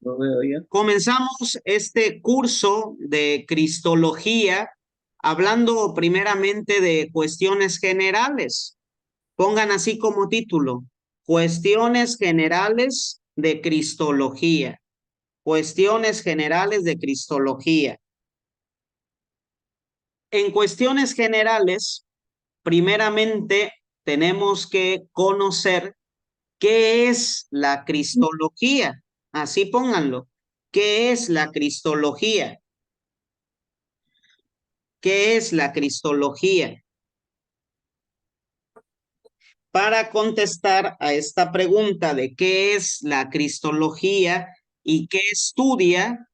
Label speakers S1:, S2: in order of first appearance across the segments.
S1: Lo veo ya.
S2: Comenzamos este curso de Cristología hablando primeramente de cuestiones generales. Pongan así como título, Cuestiones generales de Cristología. Cuestiones generales de Cristología. En cuestiones generales, primeramente tenemos que conocer qué es la Cristología. Así pónganlo. ¿Qué es la Cristología? ¿Qué es la Cristología? Para contestar a esta pregunta de qué es la Cristología y qué estudia,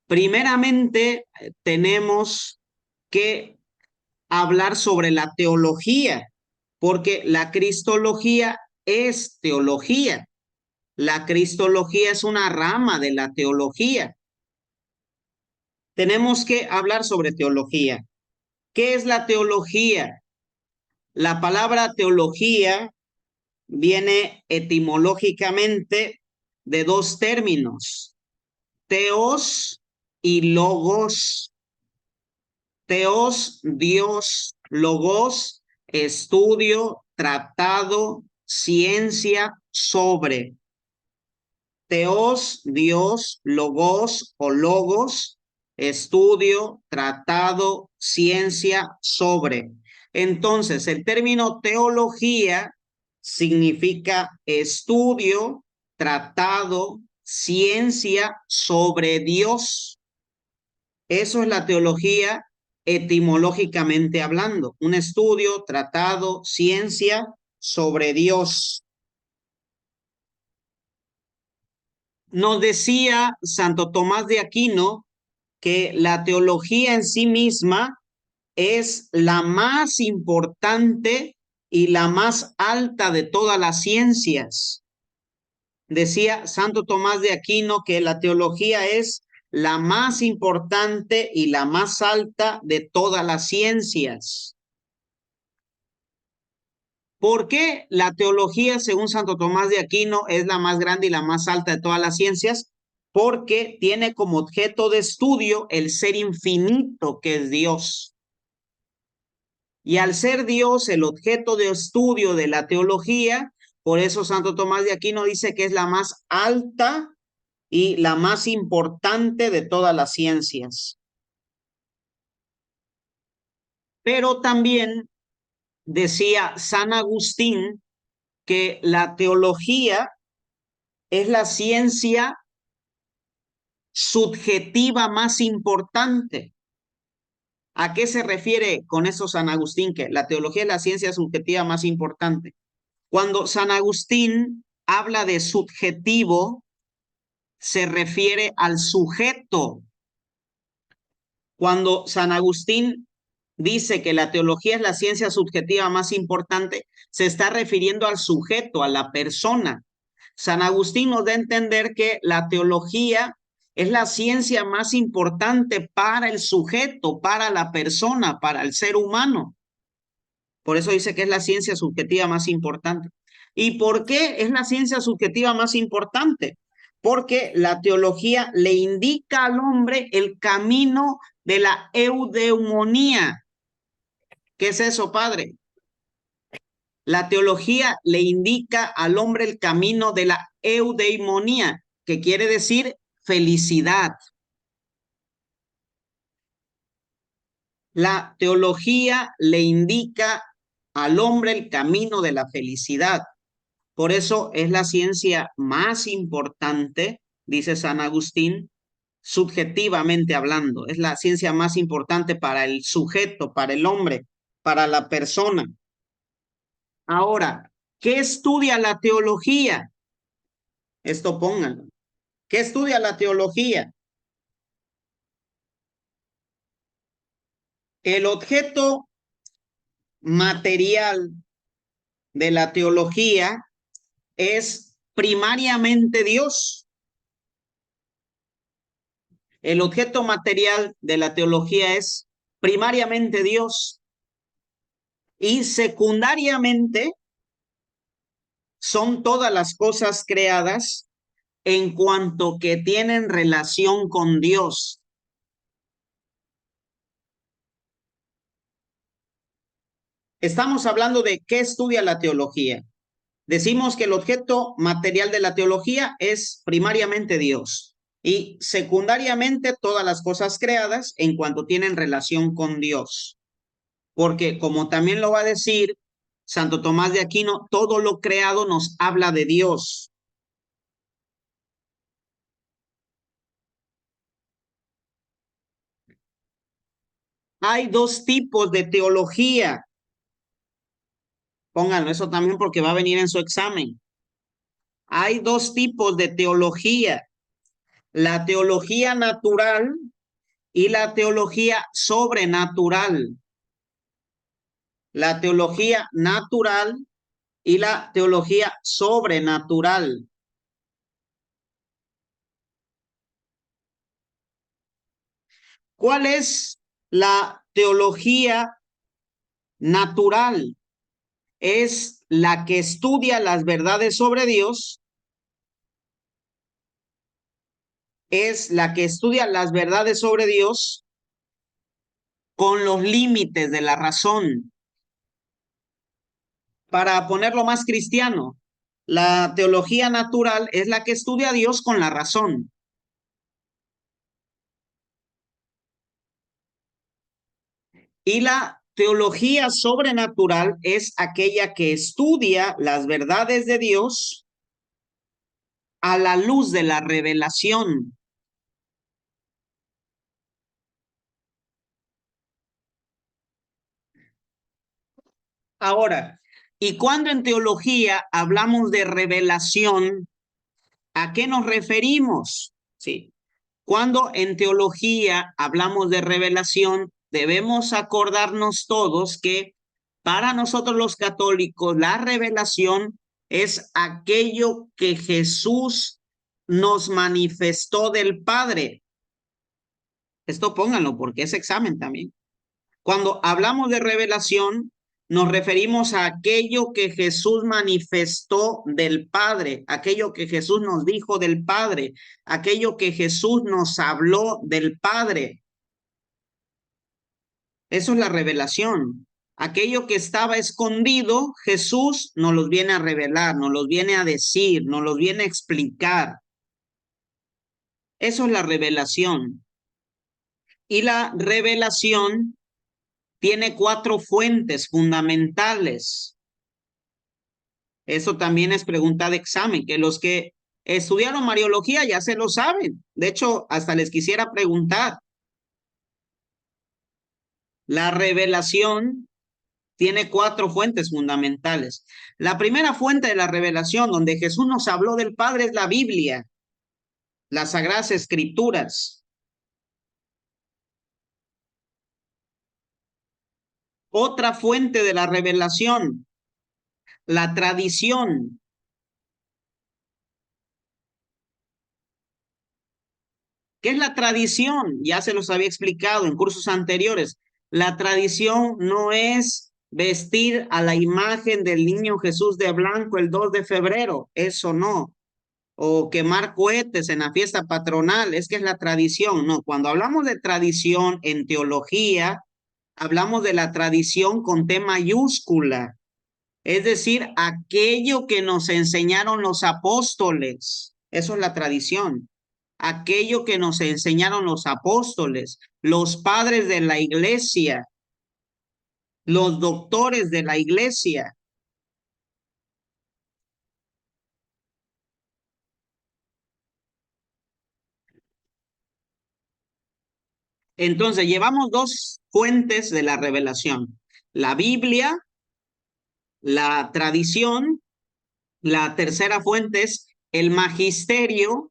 S2: primeramente tenemos que hablar sobre la teología, porque la Cristología es teología. La Cristología es una rama de la teología. Tenemos que hablar sobre teología. ¿Qué es la teología? La palabra teología viene etimológicamente de dos términos, teos y logos. Teos, Dios, logos, estudio, tratado, ciencia sobre. Teos, Dios, logos o logos, estudio, tratado, ciencia sobre. Entonces, el término teología significa estudio, tratado, ciencia sobre Dios. Eso es la teología etimológicamente hablando, un estudio, tratado, ciencia sobre Dios. Nos decía Santo Tomás de Aquino que la teología en sí misma es la más importante y la más alta de todas las ciencias. Decía Santo Tomás de Aquino que la teología es la más importante y la más alta de todas las ciencias. ¿Por qué la teología, según Santo Tomás de Aquino, es la más grande y la más alta de todas las ciencias? Porque tiene como objeto de estudio el ser infinito que es Dios. Y al ser Dios el objeto de estudio de la teología, por eso Santo Tomás de Aquino dice que es la más alta y la más importante de todas las ciencias. Pero también decía San Agustín que la teología es la ciencia subjetiva más importante. ¿A qué se refiere con eso San Agustín? Que la teología es la ciencia subjetiva más importante. Cuando San Agustín habla de subjetivo, se refiere al sujeto. Cuando San Agustín dice que la teología es la ciencia subjetiva más importante, se está refiriendo al sujeto, a la persona. San Agustín nos da a entender que la teología es la ciencia más importante para el sujeto, para la persona, para el ser humano. Por eso dice que es la ciencia subjetiva más importante. ¿Y por qué es la ciencia subjetiva más importante? Porque la teología le indica al hombre el camino de la eudeumonía. ¿Qué es eso, padre? La teología le indica al hombre el camino de la eudeimonía, que quiere decir felicidad. La teología le indica al hombre el camino de la felicidad. Por eso es la ciencia más importante, dice San Agustín, subjetivamente hablando. Es la ciencia más importante para el sujeto, para el hombre, para la persona. Ahora, ¿qué estudia la teología? Esto pónganlo. ¿Qué estudia la teología? El objeto material de la teología es primariamente Dios. El objeto material de la teología es primariamente Dios y secundariamente son todas las cosas creadas en cuanto que tienen relación con Dios. Estamos hablando de qué estudia la teología. Decimos que el objeto material de la teología es primariamente Dios y secundariamente todas las cosas creadas en cuanto tienen relación con Dios. Porque como también lo va a decir Santo Tomás de Aquino, todo lo creado nos habla de Dios. Hay dos tipos de teología. Pónganlo eso también porque va a venir en su examen. Hay dos tipos de teología. La teología natural y la teología sobrenatural. La teología natural y la teología sobrenatural. ¿Cuál es la teología natural? Es la que estudia las verdades sobre Dios, es la que estudia las verdades sobre Dios con los límites de la razón. Para ponerlo más cristiano, la teología natural es la que estudia a Dios con la razón. Y la teología sobrenatural es aquella que estudia las verdades de Dios a la luz de la revelación. Ahora, y cuando en teología hablamos de revelación, ¿a qué nos referimos? Sí. Cuando en teología hablamos de revelación, debemos acordarnos todos que para nosotros los católicos la revelación es aquello que Jesús nos manifestó del Padre. Esto pónganlo porque es examen también. Cuando hablamos de revelación, nos referimos a aquello que Jesús manifestó del Padre, aquello que Jesús nos dijo del Padre, aquello que Jesús nos habló del Padre. Eso es la revelación. Aquello que estaba escondido, Jesús nos los viene a revelar, nos los viene a decir, nos los viene a explicar. Eso es la revelación. Y la revelación tiene cuatro fuentes fundamentales. Eso también es pregunta de examen, que los que estudiaron Mariología ya se lo saben. De hecho, hasta les quisiera preguntar. La revelación tiene cuatro fuentes fundamentales. La primera fuente de la revelación donde Jesús nos habló del Padre es la Biblia, las Sagradas Escrituras. Otra fuente de la revelación, la tradición. ¿Qué es la tradición? Ya se los había explicado en cursos anteriores. La tradición no es vestir a la imagen del niño Jesús de blanco el 2 de febrero, eso no. O quemar cohetes en la fiesta patronal, es que es la tradición. No, cuando hablamos de tradición en teología, hablamos de la tradición con T mayúscula, es decir, aquello que nos enseñaron los apóstoles. Eso es la tradición. Aquello que nos enseñaron los apóstoles, los padres de la iglesia, los doctores de la iglesia. Entonces, llevamos dos fuentes de la revelación, la Biblia, la tradición, la tercera fuente es el magisterio.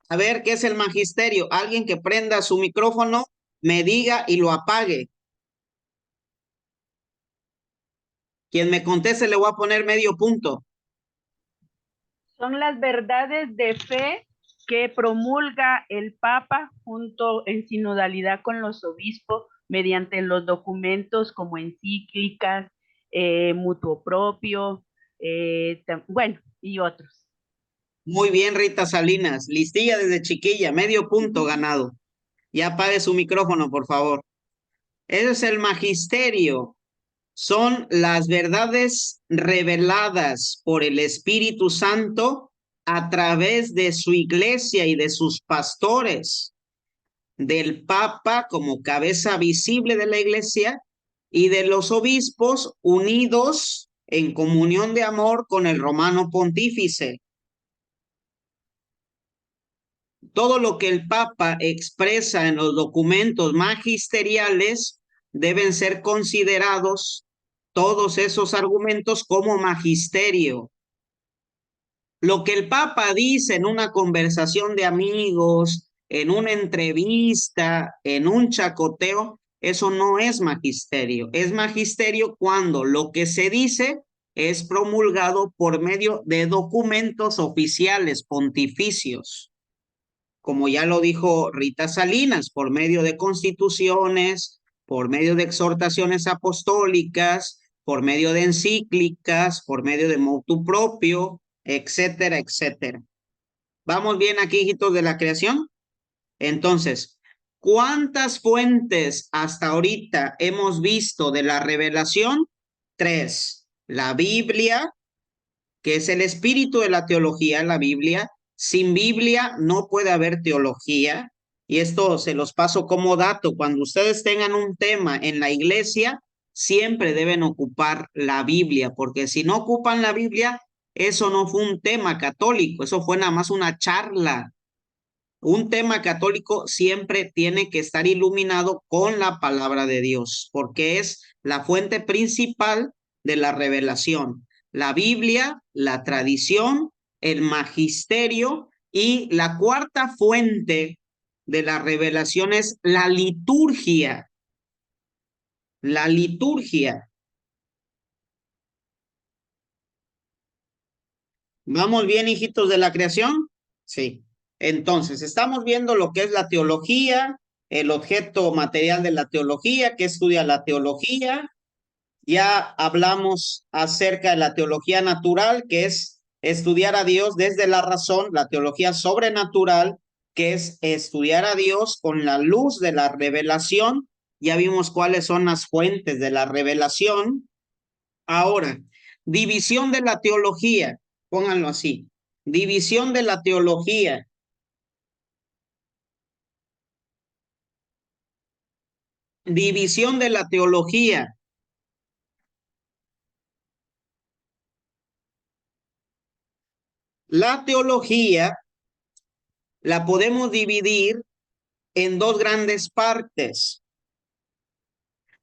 S2: A ver, ¿qué es el magisterio? Alguien que prenda su micrófono, me diga y lo apague. Quien me conteste le voy a poner medio punto.
S1: Son las verdades de fe que promulga el Papa junto en sinodalidad con los obispos mediante los documentos como encíclicas, mutuo propio, bueno, y otros.
S2: Muy bien, Rita Salinas. Listilla desde chiquilla, medio punto ganado. Ya apague su micrófono, por favor. Ese es el magisterio. Son las verdades reveladas por el Espíritu Santo a través de su iglesia y de sus pastores, del Papa como cabeza visible de la iglesia y de los obispos unidos en comunión de amor con el romano pontífice. Todo lo que el Papa expresa en los documentos magisteriales deben ser considerados todos esos argumentos como magisterio. Lo que el Papa dice en una conversación de amigos, en una entrevista, en un chacoteo, eso no es magisterio. Es magisterio cuando lo que se dice es promulgado por medio de documentos oficiales pontificios, como ya lo dijo Rita Salinas, por medio de constituciones, por medio de exhortaciones apostólicas, por medio de encíclicas, por medio de motu propio, etcétera, etcétera. ¿Vamos bien aquí, hijitos de la creación? Entonces, ¿cuántas fuentes hasta ahorita hemos visto de la revelación? 3. La Biblia, que es el espíritu de la teología, la Biblia. Sin Biblia no puede haber teología. Y esto se los paso como dato. Cuando ustedes tengan un tema en la iglesia, siempre deben ocupar la Biblia, porque si no ocupan la Biblia, eso no fue un tema católico, eso fue nada más una charla. Un tema católico siempre tiene que estar iluminado con la palabra de Dios, porque es la fuente principal de la revelación. La Biblia, la tradición, el magisterio y la cuarta fuente de la revelación es la liturgia. La liturgia. ¿Vamos bien, hijitos de la creación? Sí. Entonces, estamos viendo lo que es la teología, el objeto material de la teología, que estudia la teología. Ya hablamos acerca de la teología natural, que es estudiar a Dios desde la razón, la teología sobrenatural, que es estudiar a Dios con la luz de la revelación. Ya vimos cuáles son las fuentes de la revelación. Ahora, división de la teología, pónganlo así, división de la teología. División de la teología. La teología la podemos dividir en dos grandes partes: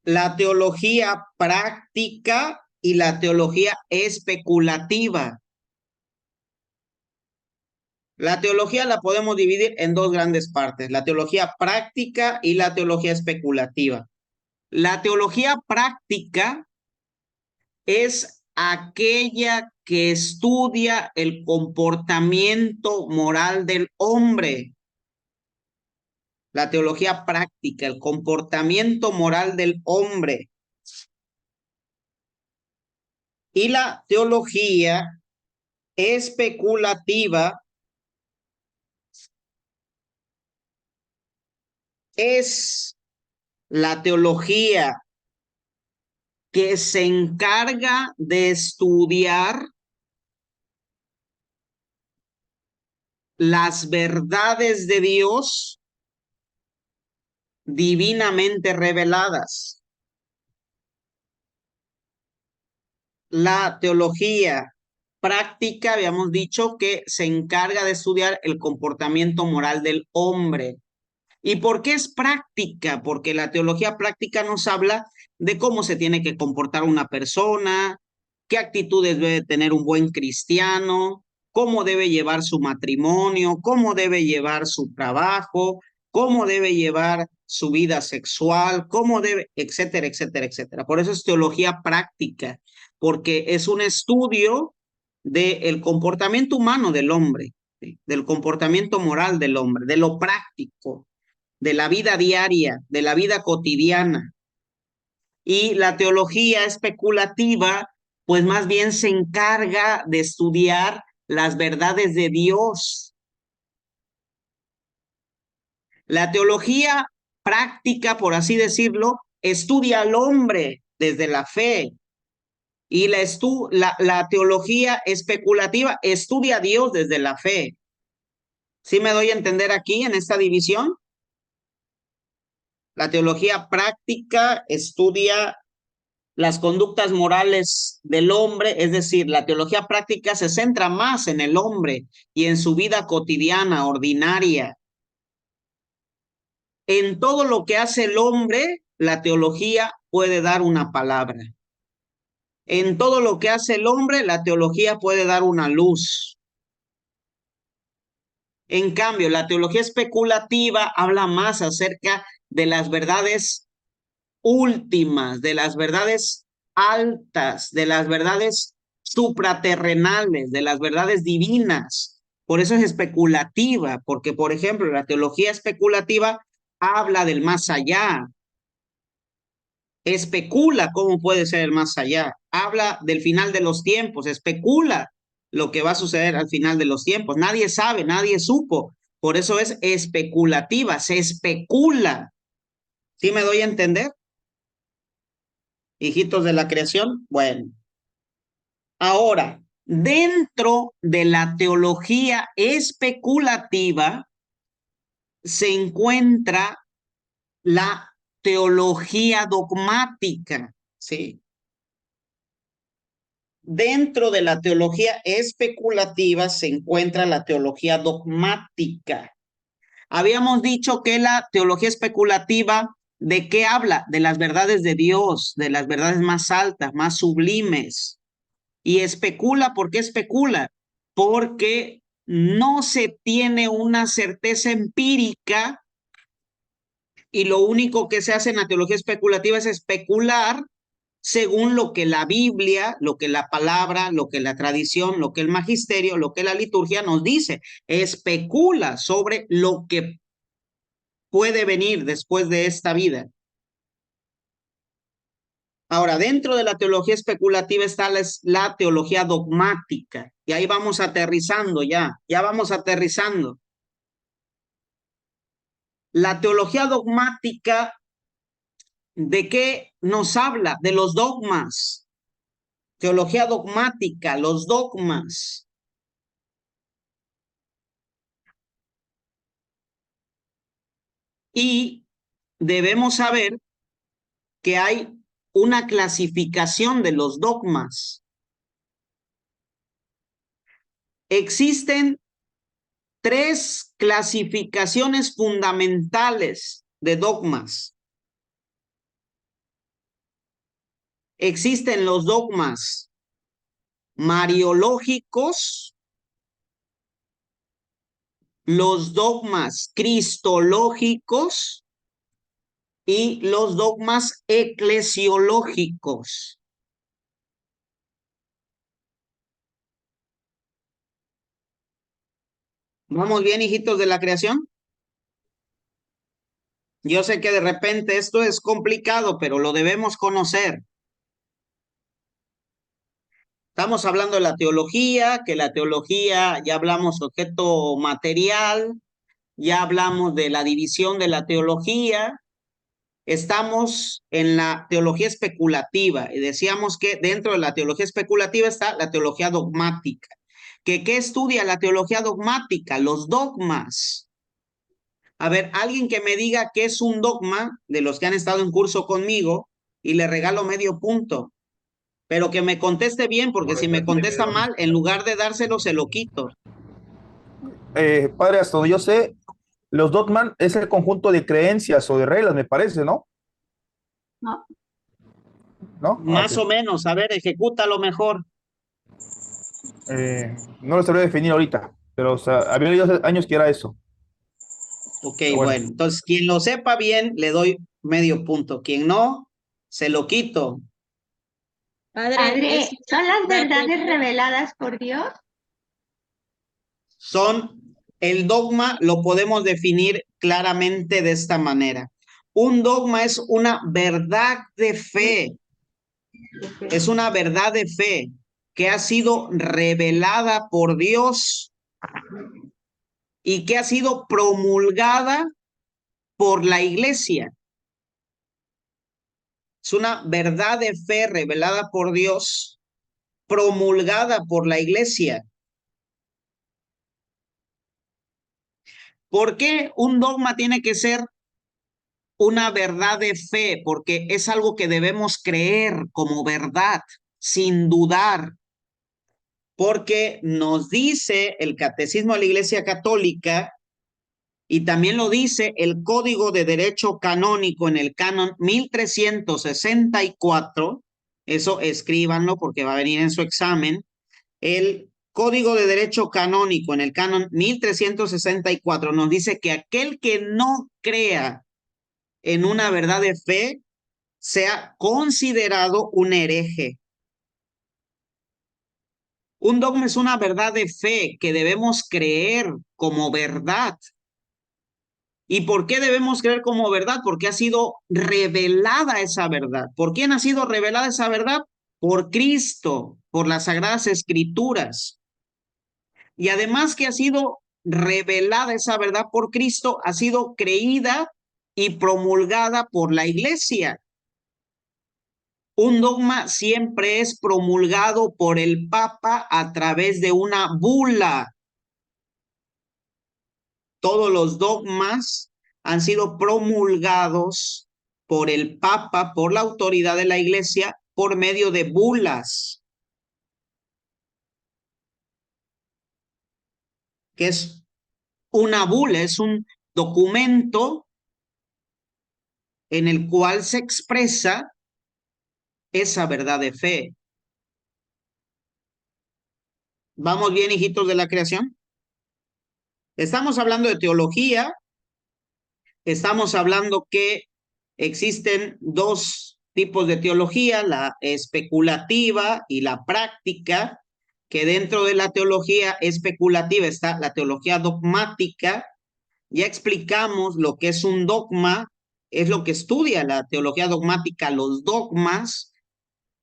S2: la teología práctica y la teología especulativa. La teología la podemos dividir en dos grandes partes: la teología práctica y la teología especulativa. La teología práctica es aquella que estudia el comportamiento moral del hombre. La teología práctica, el comportamiento moral del hombre. Y la teología especulativa es la teología que se encarga de estudiar las verdades de Dios divinamente reveladas. La teología práctica, habíamos dicho, que se encarga de estudiar el comportamiento moral del hombre. ¿Y por qué es práctica? Porque la teología práctica nos habla de cómo se tiene que comportar una persona, qué actitudes debe tener un buen cristiano, cómo debe llevar su matrimonio, cómo debe llevar su trabajo, cómo debe llevar su vida sexual, cómo debe, etcétera, etcétera, etcétera. Por eso es teología práctica, porque es un estudio del comportamiento humano del hombre, ¿sí? Del comportamiento moral del hombre, de lo práctico, de la vida diaria, de la vida cotidiana. Y la teología especulativa, pues más bien se encarga de estudiar las verdades de Dios. La teología práctica, por así decirlo, estudia al hombre desde la fe. Y la teología especulativa estudia a Dios desde la fe. ¿Sí me doy a entender aquí en esta división? La teología práctica estudia las conductas morales del hombre, es decir, la teología práctica se centra más en el hombre y en su vida cotidiana, ordinaria. En todo lo que hace el hombre, la teología puede dar una palabra. En todo lo que hace el hombre, la teología puede dar una luz. En cambio, la teología especulativa habla más acerca de las verdades últimas, de las verdades altas, de las verdades supraterrenales, de las verdades divinas. Por eso es especulativa, porque, por ejemplo, la teología especulativa habla del más allá, especula cómo puede ser el más allá, habla del final de los tiempos, especula lo que va a suceder al final de los tiempos. Nadie sabe, nadie supo. Por eso es especulativa, se especula. ¿Sí me doy a entender? Hijitos de la creación. Bueno, ahora, dentro de la teología especulativa se encuentra la teología dogmática, ¿sí? Dentro de la teología especulativa se encuentra la teología dogmática. Habíamos dicho que la teología especulativa, ¿de qué habla? De las verdades de Dios, de las verdades más altas, más sublimes. Y especula, ¿por qué especula? Porque no se tiene una certeza empírica y lo único que se hace en la teología especulativa es especular según lo que la Biblia, lo que la palabra, lo que la tradición, lo que el magisterio, lo que la liturgia nos dice. Especula sobre lo que puede venir después de esta vida. Ahora, dentro de la teología especulativa está la teología dogmática. Y ahí vamos aterrizando ya vamos aterrizando. La teología dogmática, ¿de qué nos habla? De los dogmas. Teología dogmática, los dogmas. Y debemos saber que hay una clasificación de los dogmas. Existen tres clasificaciones fundamentales de dogmas. Existen los dogmas mariológicos, los dogmas cristológicos y los dogmas eclesiológicos. ¿Vamos bien, hijitos de la creación? Yo sé que de repente esto es complicado, pero lo debemos conocer. Estamos hablando de la teología, que la teología, ya hablamos objeto material, ya hablamos de la división de la teología. Estamos en la teología especulativa y decíamos que dentro de la teología especulativa está la teología dogmática. ¿Qué estudia la teología dogmática? Los dogmas. A ver, alguien que me diga qué es un dogma de los que han estado en curso conmigo y le regalo medio punto. Pero que me conteste bien, porque si me contesta mal, en lugar de dárselo, se lo quito.
S3: Padre, hasta donde yo sé, los dogmas es el conjunto de creencias o de reglas, me parece, ¿no?
S1: No.
S3: ¿No?
S2: Más o menos, a ver, ejecútalo mejor.
S3: No lo sabría definir ahorita, pero o sea, había leído hace años que era eso.
S2: Ok, bueno, entonces quien lo sepa bien, le doy medio punto. Quien no, se lo quito.
S4: Padre, ¿son las verdades reveladas por Dios?
S2: El dogma lo podemos definir claramente de esta manera. Un dogma es una verdad de fe. Es una verdad de fe que ha sido revelada por Dios y que ha sido promulgada por la iglesia. Es una verdad de fe revelada por Dios, promulgada por la iglesia. ¿Por qué un dogma tiene que ser una verdad de fe? Porque es algo que debemos creer como verdad, sin dudar. Porque nos dice el Catecismo de la Iglesia Católica y también lo dice el Código de Derecho Canónico en el canon 1364, eso escríbanlo porque va a venir en su examen, el Código de Derecho Canónico en el canon 1364 nos dice que aquel que no crea en una verdad de fe sea considerado un hereje. Un dogma es una verdad de fe que debemos creer como verdad. ¿Y por qué debemos creer como verdad? Porque ha sido revelada esa verdad. ¿Por quién ha sido revelada esa verdad? Por Cristo, por las Sagradas Escrituras. Y además que ha sido revelada esa verdad por Cristo, ha sido creída y promulgada por la Iglesia. Un dogma siempre es promulgado por el Papa a través de una bula. Todos los dogmas han sido promulgados por el Papa, por la autoridad de la Iglesia, por medio de bulas. ¿Qué es una bula? Es un documento en el cual se expresa esa verdad de fe. ¿Vamos bien, hijitos de la creación? Estamos hablando de teología. Estamos hablando que existen dos tipos de teología, la especulativa y la práctica, que dentro de la teología especulativa está la teología dogmática. Ya explicamos lo que es un dogma, es lo que estudia la teología dogmática, los dogmas.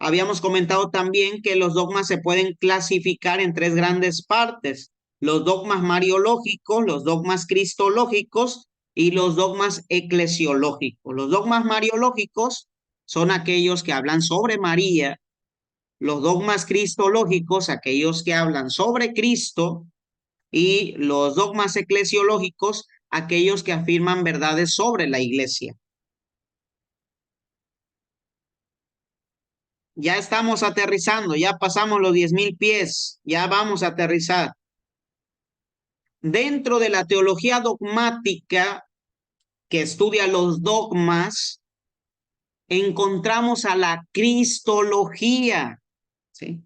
S2: Habíamos comentado también que los dogmas se pueden clasificar en tres grandes partes: los dogmas mariológicos, los dogmas cristológicos y los dogmas eclesiológicos. Los dogmas mariológicos son aquellos que hablan sobre María, los dogmas cristológicos, aquellos que hablan sobre Cristo, y los dogmas eclesiológicos, aquellos que afirman verdades sobre la iglesia. Ya estamos aterrizando, ya pasamos los 10,000 pies, ya vamos a aterrizar. Dentro de la teología dogmática que estudia los dogmas, encontramos a la cristología, ¿sí?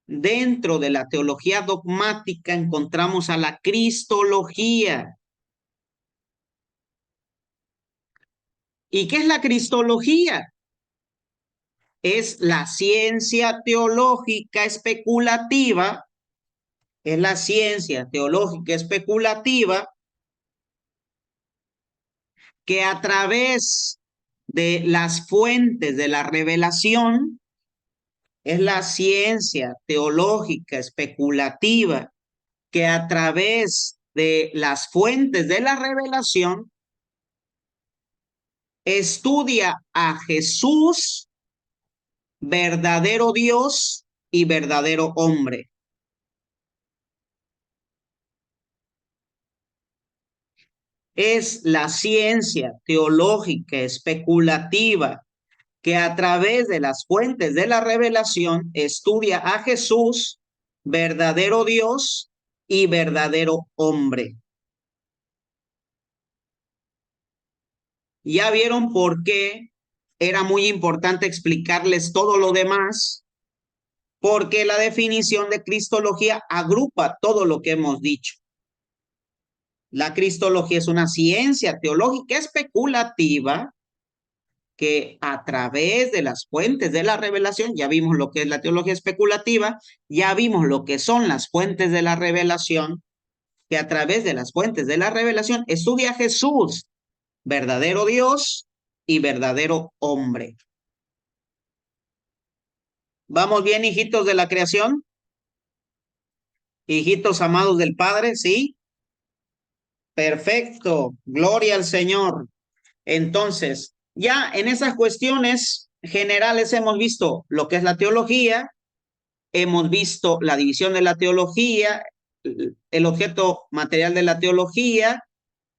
S2: Dentro de la teología dogmática encontramos a la cristología. ¿Y qué es la cristología? Es la ciencia teológica especulativa, es la ciencia teológica especulativa que a través de las fuentes de la revelación, es la ciencia teológica especulativa que a través de las fuentes de la revelación estudia a Jesús, verdadero Dios y verdadero hombre. Es la ciencia teológica especulativa que a través de las fuentes de la revelación estudia a Jesús, verdadero Dios y verdadero hombre. Ya vieron por qué era muy importante explicarles todo lo demás, porque la definición de cristología agrupa todo lo que hemos dicho. La cristología es una ciencia teológica especulativa que a través de las fuentes de la revelación, ya vimos lo que es la teología especulativa, ya vimos lo que son las fuentes de la revelación, que a través de las fuentes de la revelación estudia a Jesús, verdadero Dios y verdadero hombre. ¿Vamos bien, hijitos de la creación? Hijitos amados del Padre, ¿sí? Perfecto, gloria al Señor. Entonces, ya en esas cuestiones generales hemos visto lo que es la teología, hemos visto la división de la teología, el objeto material de la teología,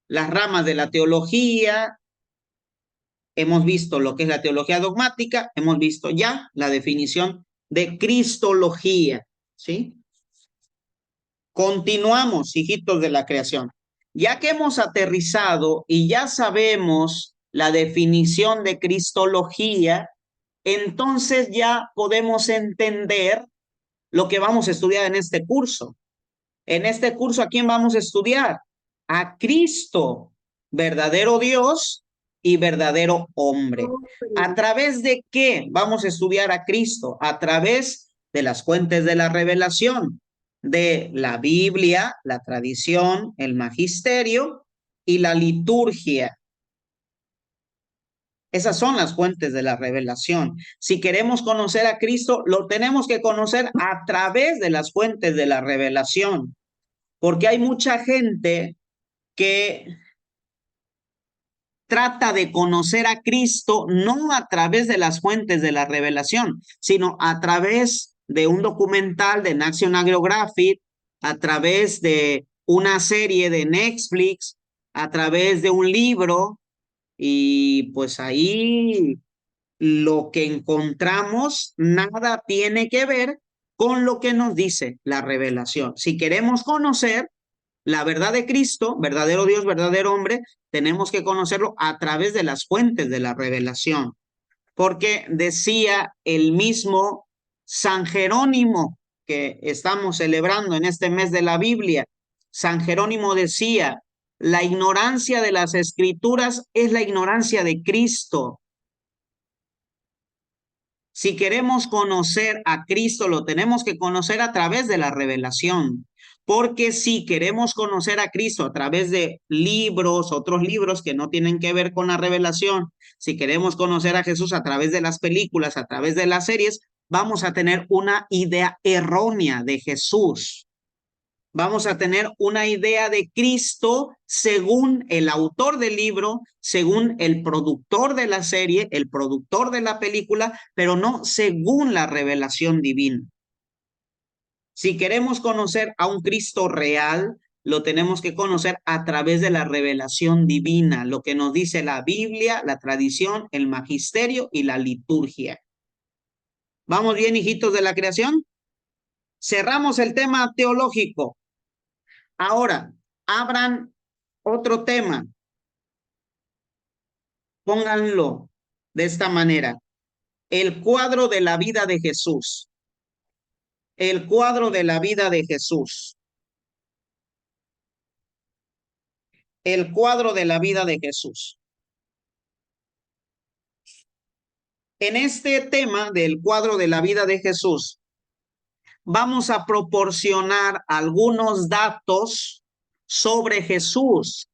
S2: las ramas de la teología, hemos visto lo que es la teología dogmática, hemos visto ya la definición de cristología, ¿sí? Continuamos, hijitos de la creación. Ya que hemos aterrizado y ya sabemos la definición de cristología, entonces ya podemos entender lo que vamos a estudiar en este curso. En este curso, ¿a quién vamos a estudiar? A Cristo, verdadero Dios y verdadero hombre. ¿A través de qué vamos a estudiar a Cristo? A través de las fuentes de la revelación, de la Biblia, la tradición, el magisterio y la liturgia. Esas son las fuentes de la revelación. Si queremos conocer a Cristo, lo tenemos que conocer a través de las fuentes de la revelación, porque hay mucha gente que trata de conocer a Cristo no a través de las fuentes de la revelación, sino a través de un documental de National Geographic, a través de una serie de Netflix, a través de un libro, y pues ahí lo que encontramos nada tiene que ver con lo que nos dice la revelación. Si queremos conocer la verdad de Cristo, verdadero Dios, verdadero hombre, tenemos que conocerlo a través de las fuentes de la revelación. Porque decía el mismo San Jerónimo, que estamos celebrando en este mes de la Biblia, San Jerónimo decía, la ignorancia de las escrituras es la ignorancia de Cristo. Si queremos conocer a Cristo, lo tenemos que conocer a través de la revelación. Porque si queremos conocer a Cristo a través de libros, otros libros que no tienen que ver con la revelación, si queremos conocer a Jesús a través de las películas, a través de las series, vamos a tener una idea errónea de Jesús. Vamos a tener una idea de Cristo según el autor del libro, según el productor de la serie, el productor de la película, pero no según la revelación divina. Si queremos conocer a un Cristo real, lo tenemos que conocer a través de la revelación divina, lo que nos dice la Biblia, la tradición, el magisterio y la liturgia. ¿Vamos bien, hijitos de la creación? Cerramos el tema teológico. Ahora, abran otro tema. Pónganlo de esta manera. El cuadro de la vida de Jesús. El cuadro de la vida de Jesús. El cuadro de la vida de Jesús. En este tema del cuadro de la vida de Jesús, vamos a proporcionar algunos datos sobre Jesús.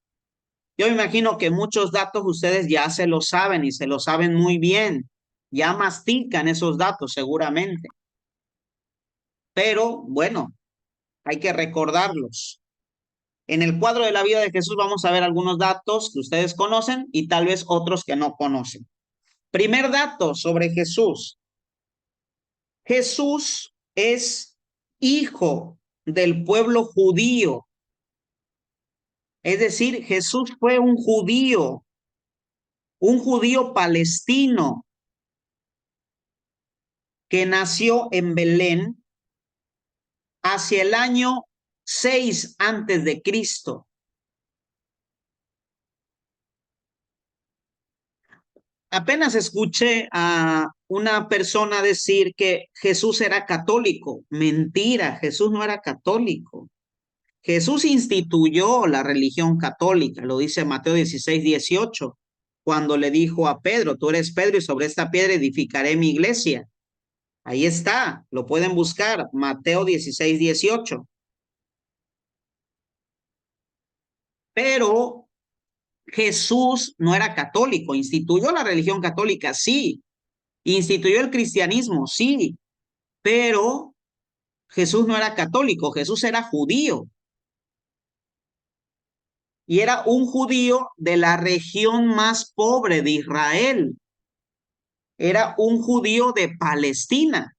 S2: Yo imagino que muchos datos ustedes ya se los saben y se los saben muy bien. Ya mastican esos datos seguramente. Pero bueno, hay que recordarlos. En el cuadro de la vida de Jesús vamos a ver algunos datos que ustedes conocen y tal vez otros que no conocen. Primer dato sobre Jesús. Jesús es hijo del pueblo judío. Es decir, Jesús fue un judío palestino que nació en Belén hacia el año 6 antes de Cristo. Apenas escuché a una persona decir que Jesús era católico. Mentira, Jesús no era católico. Jesús instituyó la religión católica, lo dice Mateo 16:18, cuando le dijo a Pedro, tú eres Pedro y sobre esta piedra edificaré mi iglesia. Ahí está, lo pueden buscar, Mateo 16:18. Pero Jesús no era católico, instituyó la religión católica, sí. Instituyó el cristianismo, sí, Pero Jesús no era católico, Jesús era judío. Y era un judío de la región más pobre de Israel. Era un judío de Palestina.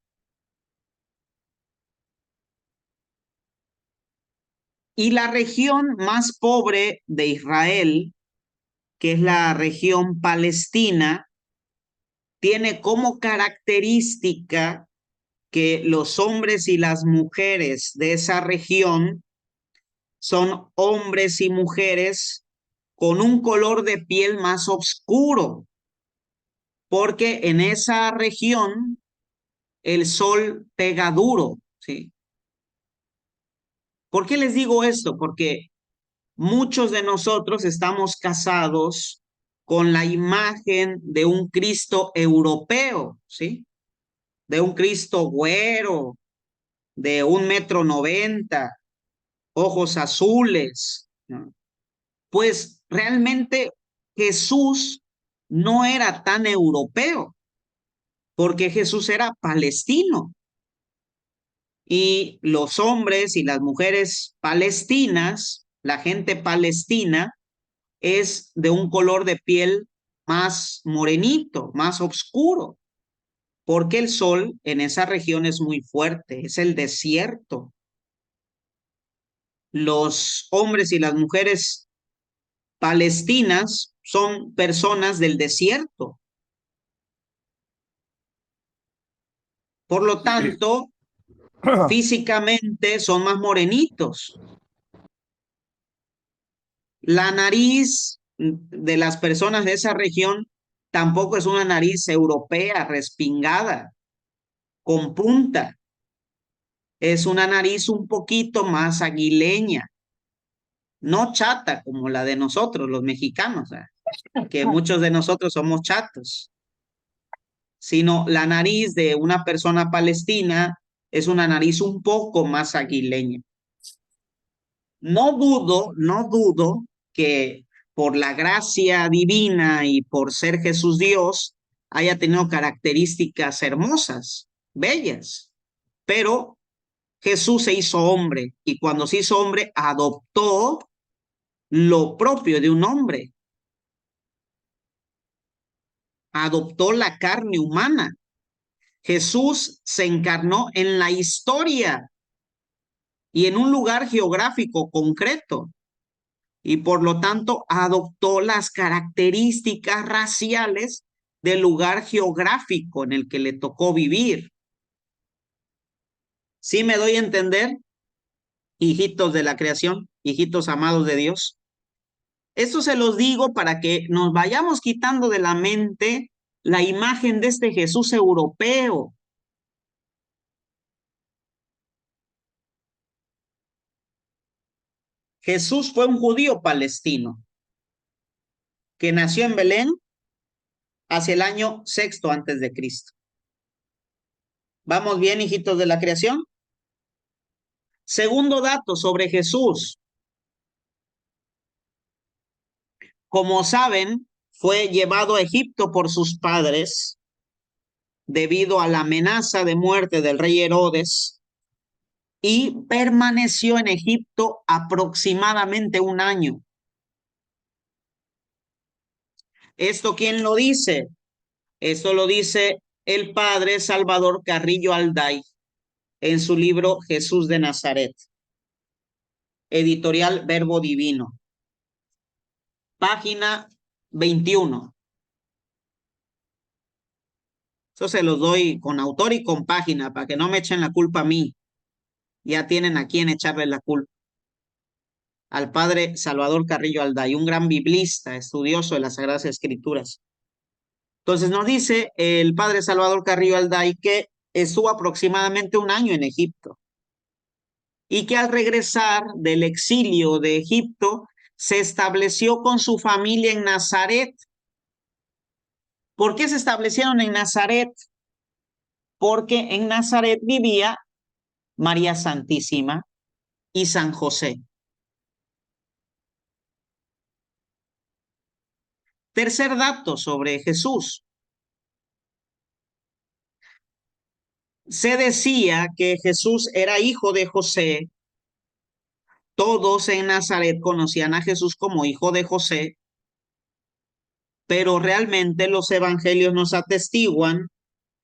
S2: Y la región más pobre de Israel, que es la región palestina, tiene como característica que los hombres y las mujeres de esa región son hombres y mujeres con un color de piel más oscuro, porque en esa región el sol pega duro, ¿sí? ¿Por qué les digo esto? Porque muchos de nosotros estamos casados con la imagen de un Cristo europeo, ¿sí? De un Cristo güero, de 1,90 m, ojos azules, ¿no? Pues realmente Jesús no era tan europeo, porque Jesús era palestino. Y los hombres y las mujeres palestinas, la gente palestina, es de un color de piel más morenito, más oscuro, porque el sol en esa región es muy fuerte, es el desierto. Los hombres y las mujeres palestinas son personas del desierto. Por lo tanto, físicamente son más morenitos. La nariz de las personas de esa región tampoco es una nariz europea respingada, con punta. Es una nariz un poquito más aguileña, no chata como la de nosotros, los mexicanos, que muchos de nosotros somos chatos, sino la nariz de una persona palestina es una nariz un poco más aguileña. No dudo que por la gracia divina y por ser Jesús Dios haya tenido características hermosas, bellas, pero Jesús se hizo hombre y cuando se hizo hombre adoptó lo propio de un hombre, adoptó la carne humana. Jesús se encarnó en la historia y en un lugar geográfico concreto y por lo tanto adoptó las características raciales del lugar geográfico en el que le tocó vivir. ¿Sí me doy a entender, hijitos de la creación, hijitos amados de Dios? Esto se los digo para que nos vayamos quitando de la mente la imagen de este Jesús europeo. Jesús fue un judío palestino que nació en Belén hacia el año 6 antes de Cristo. ¿Vamos bien, hijitos de la creación? Segundo dato sobre Jesús. Como saben, fue llevado a Egipto por sus padres debido a la amenaza de muerte del rey Herodes y permaneció en Egipto aproximadamente 1 año. ¿Esto quién lo dice? Esto lo dice el padre Salvador Carrillo Alday en su libro Jesús de Nazaret, editorial Verbo Divino, página 21. Eso se los doy con autor y con página para que no me echen la culpa a mí. Ya tienen a quién echarle la culpa. Al padre Salvador Carrillo Alday, un gran biblista, estudioso de las Sagradas Escrituras. Entonces nos dice el padre Salvador Carrillo Alday que estuvo aproximadamente 1 año en Egipto y que al regresar del exilio de Egipto se estableció con su familia en Nazaret. ¿Por qué se establecieron en Nazaret? Porque en Nazaret vivía María Santísima y San José. Tercer dato sobre Jesús. se decía que Jesús era hijo de José. Todos en Nazaret conocían a Jesús como hijo de José, pero realmente los evangelios nos atestiguan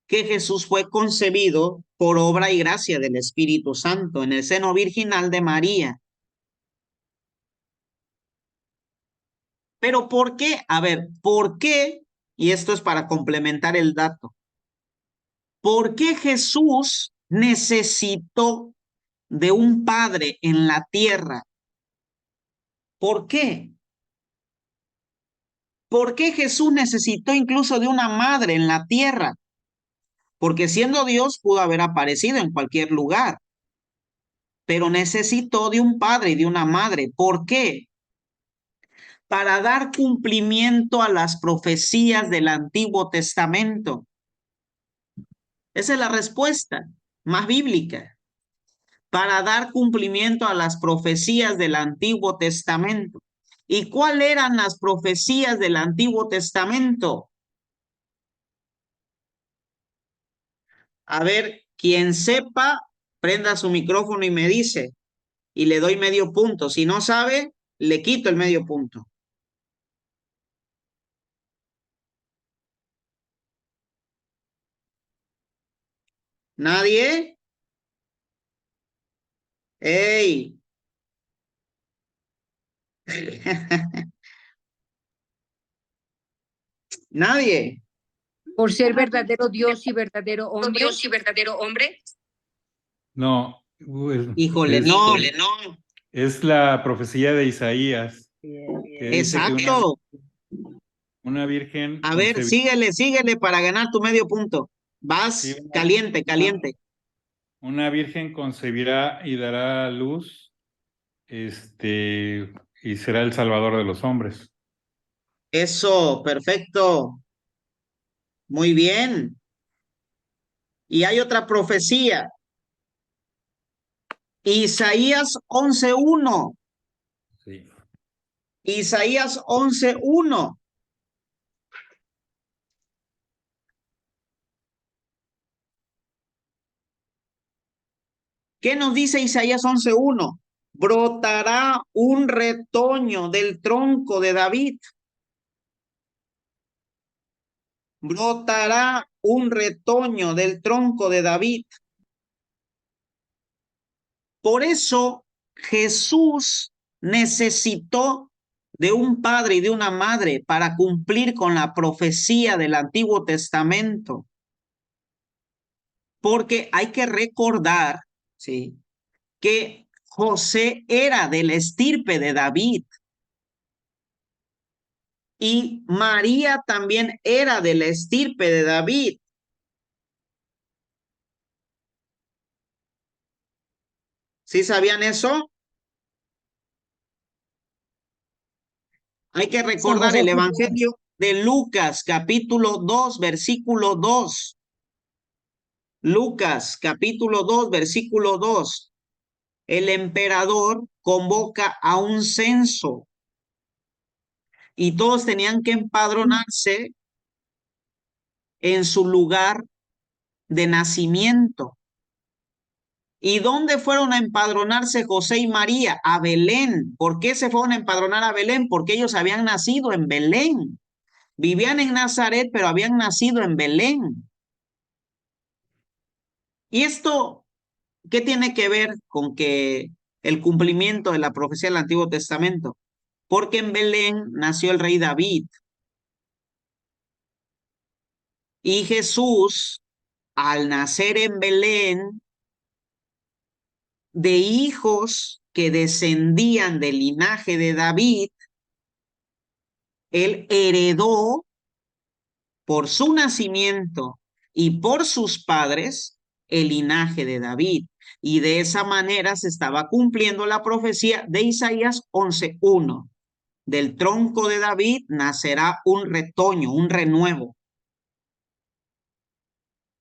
S2: que Jesús fue concebido por obra y gracia del Espíritu Santo en el seno virginal de María. Pero ¿por qué? A ver, ¿por qué? Y esto es para complementar el dato. ¿Por qué Jesús necesitó de un padre en la tierra? ¿Por qué? ¿Por qué Jesús necesitó incluso de una madre en la tierra? Porque siendo Dios pudo haber aparecido en cualquier lugar, pero necesitó de un padre y de una madre. ¿Por qué? Para dar cumplimiento a las profecías del Antiguo Testamento. Esa es la respuesta más bíblica. Para dar cumplimiento a las profecías del Antiguo Testamento. ¿Y cuáles eran las profecías del Antiguo Testamento? A ver, quien sepa, prenda su micrófono y me dice, y le doy medio punto. Si no sabe, le quito el medio punto. ¿Nadie? ¡Ey! ¿Nadie?
S5: Por ser verdadero Dios y verdadero hombre.
S6: Dios y verdadero hombre.
S7: No,
S2: Híjole,
S7: es,
S2: no.
S7: es la profecía de Isaías. Que dice que
S2: Exacto.
S7: una virgen.
S2: A ver, síguele para ganar tu medio punto. Vas
S7: Sí,
S2: caliente, caliente.
S7: Una virgen concebirá y dará a luz, y será el Salvador de los hombres.
S2: Eso, perfecto. Muy bien. Y hay otra profecía. Isaías 11:1.
S7: Sí.
S2: Isaías 11:1. ¿Qué nos dice Isaías 11:1? Brotará un retoño del tronco de David. Brotará un retoño del tronco de David. Por eso Jesús necesitó de un padre y de una madre para cumplir con la profecía del Antiguo Testamento. Porque hay que recordar, ¿sí?, que José era de la estirpe de David. Y María también era de la estirpe de David. ¿Sí sabían eso? Hay que recordar el Evangelio de Lucas, capítulo 2, versículo 2. Lucas, capítulo 2, versículo 2. El emperador convoca a un censo y todos tenían que empadronarse en su lugar de nacimiento. ¿Y dónde fueron a empadronarse José y María? A Belén. ¿Por qué se fueron a empadronar a Belén? Porque ellos habían nacido en Belén. Vivían en Nazaret, pero habían nacido en Belén. ¿Y esto qué tiene que ver con que el cumplimiento de la profecía del Antiguo Testamento? Porque en Belén nació el rey David. Y Jesús, al nacer en Belén, de hijos que descendían del linaje de David, él heredó por su nacimiento y por sus padres el linaje de David. Y de esa manera se estaba cumpliendo la profecía de Isaías 11:1. Del tronco de David nacerá un retoño, un renuevo.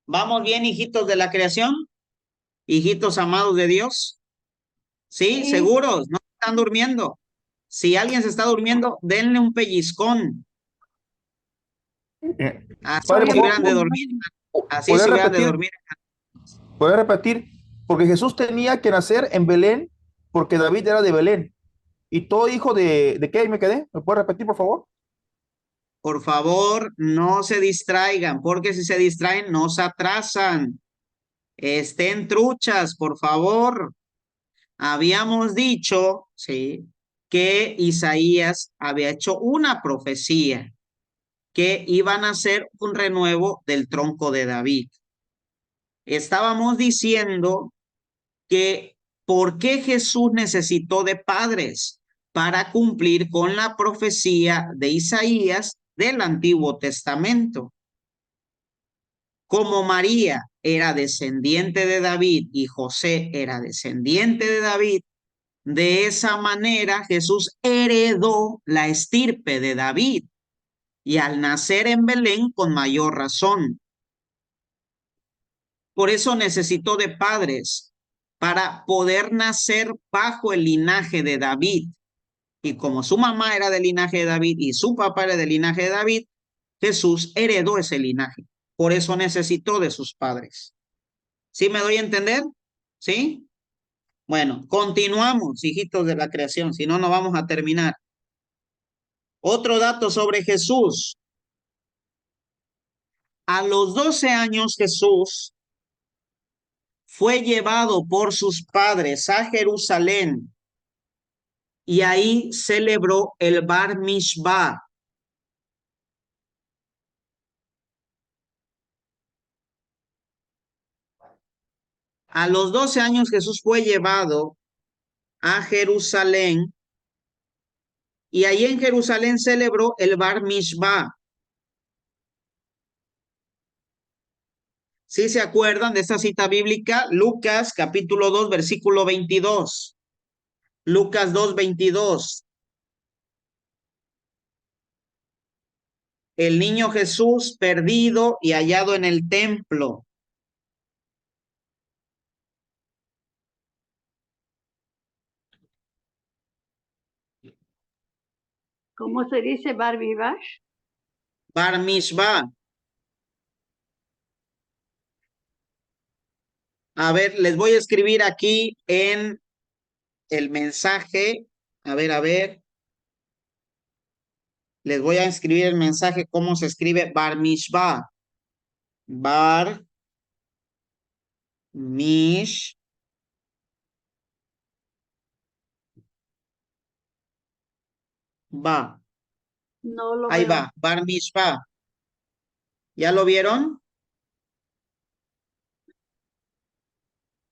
S2: ¿Vamos bien, hijitos de la creación? Hijitos amados de Dios. ¿Sí? ¿Seguros? ¿No están durmiendo? Si alguien se está durmiendo, denle un pellizcón. Así
S3: Padre,
S2: se hubieran de dormir. Así
S3: ¿puede
S2: se hubieran de
S3: repetir?
S2: dormir.
S3: ¿Puedes repetir? Porque Jesús tenía que nacer en Belén, porque David era de Belén. ¿Y todo hijo de qué? Ahí me quedé. ¿Me puedes repetir, por favor?
S2: Por favor, no se distraigan, porque si se distraen, nos atrasan. Estén truchas, por favor. Habíamos dicho, sí, que Isaías había hecho una profecía, que iban a hacer un renuevo del tronco de David. Estábamos diciendo que por qué Jesús necesitó de padres para cumplir con la profecía de Isaías del Antiguo Testamento. Como María era descendiente de David y José era descendiente de David, de esa manera Jesús heredó la estirpe de David y al nacer en Belén con mayor razón. Por eso necesitó de padres para poder nacer bajo el linaje de David. Y como su mamá era del linaje de David y su papá era del linaje de David, Jesús heredó ese linaje. Por eso necesitó de sus padres. ¿Sí me doy a entender? ¿Sí? Bueno, continuamos, hijitos de la creación, si no, no vamos a terminar. Otro dato sobre Jesús. A los 12 años Jesús fue llevado por sus padres a Jerusalén y ahí celebró el Bar Mishvah. A los 12 años Jesús fue llevado a Jerusalén y ahí en Jerusalén celebró el Bar Mishvah. ¿Sí se acuerdan de esta cita bíblica? Lucas capítulo 2 versículo 22. Lucas 2:22. El niño Jesús perdido y hallado en el templo.
S6: ¿Cómo se dice Bar Mivash?
S2: Bar Mishvah. A ver, les voy a escribir aquí en el mensaje. A ver. Les voy a escribir el mensaje cómo se escribe Bar Mishvah. Bar Mishvah.
S6: No lo
S2: Ahí
S6: veo.
S2: va, Bar Mishvah. ¿Ya lo vieron?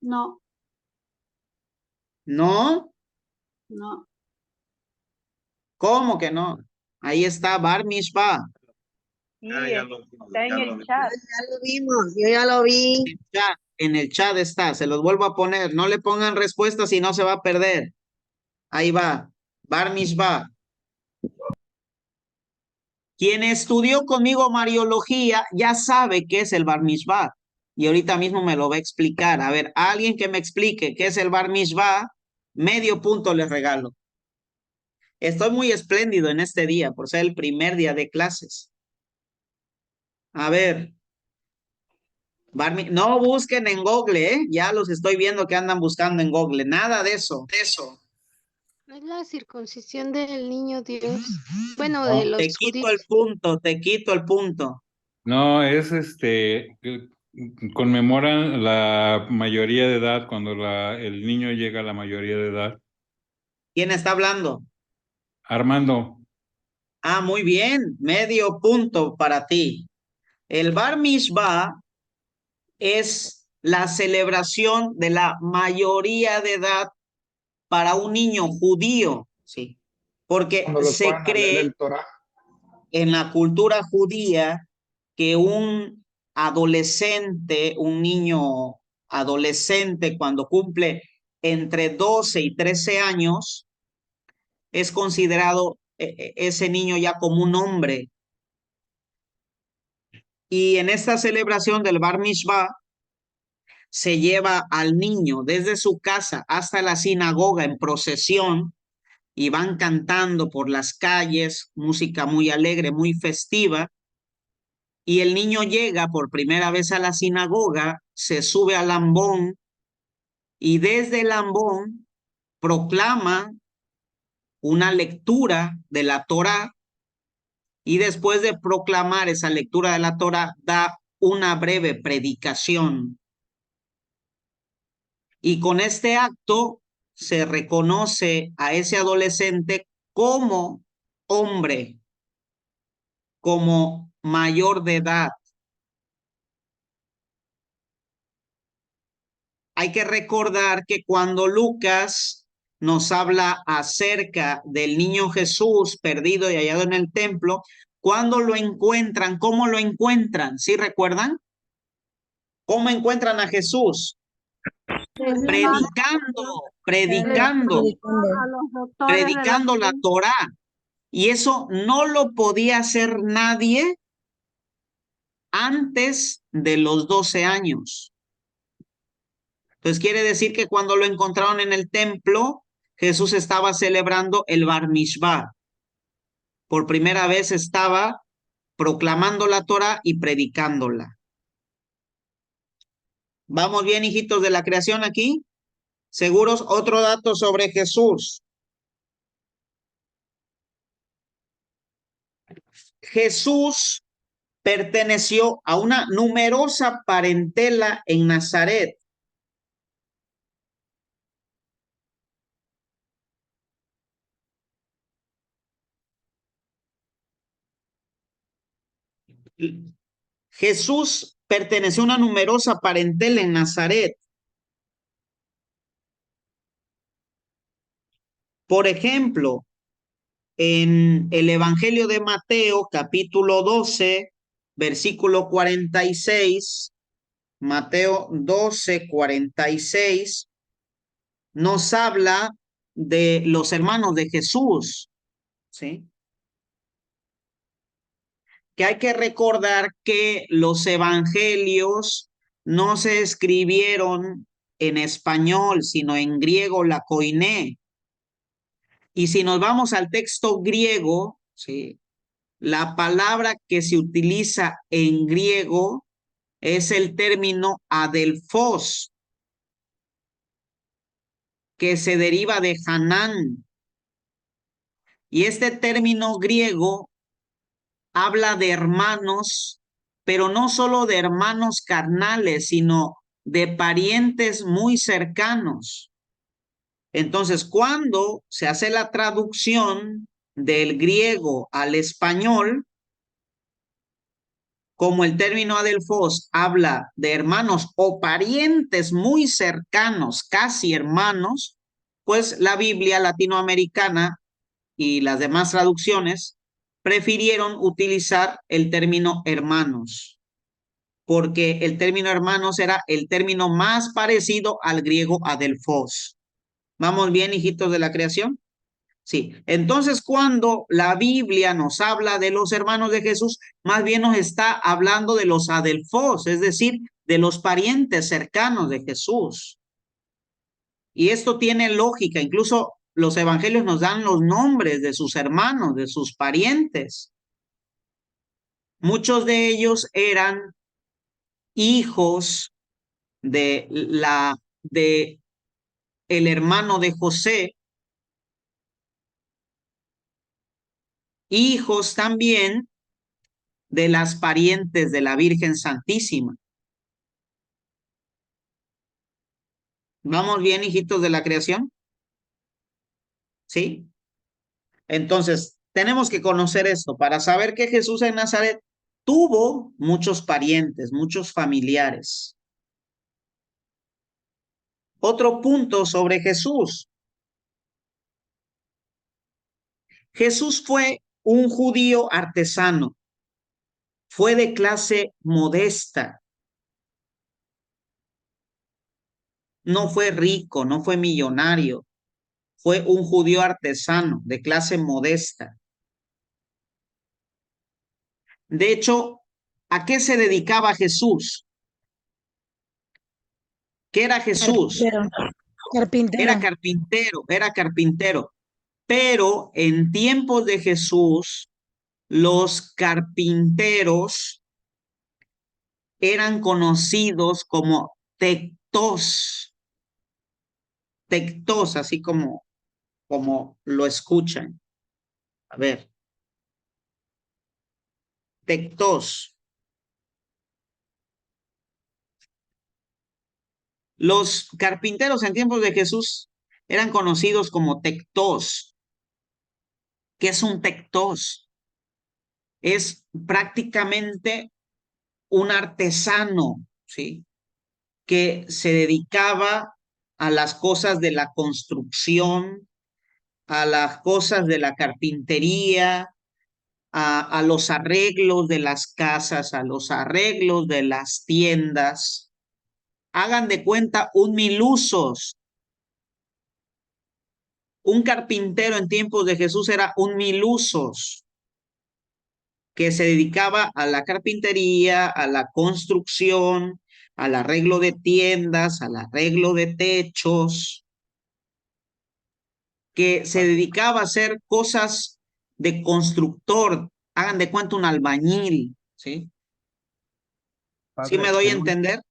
S6: No,
S2: ¿No?
S6: no.
S2: ¿Cómo que no? Ahí está Bar Mishvah.
S1: Y está en el chat.
S8: Ya lo vimos, yo ya lo vi.
S2: En el chat está, se los vuelvo a poner. No le pongan respuesta si no se va a perder. Ahí va, Bar Mishvah. Quien estudió conmigo Mariología ya sabe qué es el Bar Mishvah. Y ahorita mismo me lo va a explicar. A ver, alguien que me explique qué es el Bar Mishvah, medio punto les regalo. Estoy muy espléndido en este día por ser el primer día de clases. A ver. No busquen en Google, ¿eh? Ya los estoy viendo que andan buscando en Google. Nada de eso.
S9: ¿No es la circuncisión del niño Dios? Bueno, de los
S2: Te quito
S9: judíos.
S2: te quito el punto.
S7: No, es conmemoran la mayoría de edad cuando el niño llega a la mayoría de edad.
S2: ¿Quién está hablando?
S7: Armando.
S2: Ah, muy bien. Medio punto para ti. El Bar Mishvah es la celebración de la mayoría de edad para un niño judío, ¿sí? Porque se cree en la cultura judía que un adolescente, un niño adolescente cuando cumple entre 12 y 13 años, es considerado ese niño ya como un hombre. Y en esta celebración del Bar Mishvah se lleva al niño desde su casa hasta la sinagoga en procesión y van cantando por las calles, música muy alegre, muy festiva. Y el niño llega por primera vez a la sinagoga se sube al ambón y desde el ambón proclama una lectura de la Torá y después de proclamar esa lectura de la Torá da una breve predicación. Y con este acto se reconoce a ese adolescente como hombre, como mayor de edad. Hay que recordar que cuando Lucas nos habla acerca del niño Jesús perdido y hallado en el templo, cuando lo encuentran, ¿cómo lo encuentran? ¿Sí recuerdan? ¿Cómo encuentran a Jesús? Predicando
S6: A los doctores de la
S2: predicando la Torá. Y eso no lo podía hacer nadie antes de los 12 años. Entonces quiere decir que cuando lo encontraron en el templo, Jesús estaba celebrando el Bar Mishvah. Por primera vez estaba proclamando la Torá y predicándola. ¿Vamos bien, hijitos de la creación aquí? ¿Seguros? Otro dato sobre Jesús. Jesús perteneció a una numerosa parentela en Nazaret. Jesús perteneció a una numerosa parentela en Nazaret. Por ejemplo, en el Evangelio de Mateo, capítulo 12, versículo 46, Mateo 12, 46, nos habla de los hermanos de Jesús, ¿sí? Que hay que recordar que los evangelios no se escribieron en español, sino en griego, la koiné. Y si nos vamos al texto griego, ¿sí? La palabra que se utiliza en griego es el término adelphos, que se deriva de Hanán. Y este término griego habla de hermanos, pero no solo de hermanos carnales, sino de parientes muy cercanos. Entonces, cuando se hace la traducción del griego al español, como el término adelphos habla de hermanos o parientes muy cercanos, casi hermanos, pues la Biblia latinoamericana y las demás traducciones prefirieron utilizar el término hermanos, porque el término hermanos era el término más parecido al griego adelphos. ¿Vamos bien, hijitos de la creación? Sí. Entonces, cuando la Biblia nos habla de los hermanos de Jesús, más bien nos está hablando de los adelphos, es decir, de los parientes cercanos de Jesús. Y esto tiene lógica, incluso los evangelios nos dan los nombres de sus hermanos, de sus parientes. Muchos de ellos eran hijos de el hermano de José, hijos también de las parientes de la Virgen Santísima. ¿Vamos bien, hijitos de la creación? ¿Sí? Entonces, tenemos que conocer esto para saber que Jesús en Nazaret tuvo muchos parientes, muchos familiares. Otro punto sobre Jesús. Jesús fue un judío artesano. Fue de clase modesta. No fue rico, no fue millonario. Fue un judío artesano de clase modesta. De hecho, ¿a qué se dedicaba Jesús? ¿Qué era Jesús?
S5: Carpintero.
S2: Era carpintero. Pero en tiempos de Jesús, los carpinteros eran conocidos como tectos. Tectos, así como lo escuchan. A ver. Tectos. Los carpinteros en tiempos de Jesús eran conocidos como tectos. ¿Qué es un tectos? Es prácticamente un artesano, ¿sí? Que se dedicaba a las cosas de la construcción, a las cosas de la carpintería, a los arreglos de las casas, a los arreglos de las tiendas. Hagan de cuenta un milusos. Un carpintero en tiempos de Jesús era un milusos, que se dedicaba a la carpintería, a la construcción, al arreglo de tiendas, al arreglo de techos, que se dedicaba a hacer cosas de constructor. Hagan de cuenta un albañil, ¿sí? ¿Sí me doy a entender?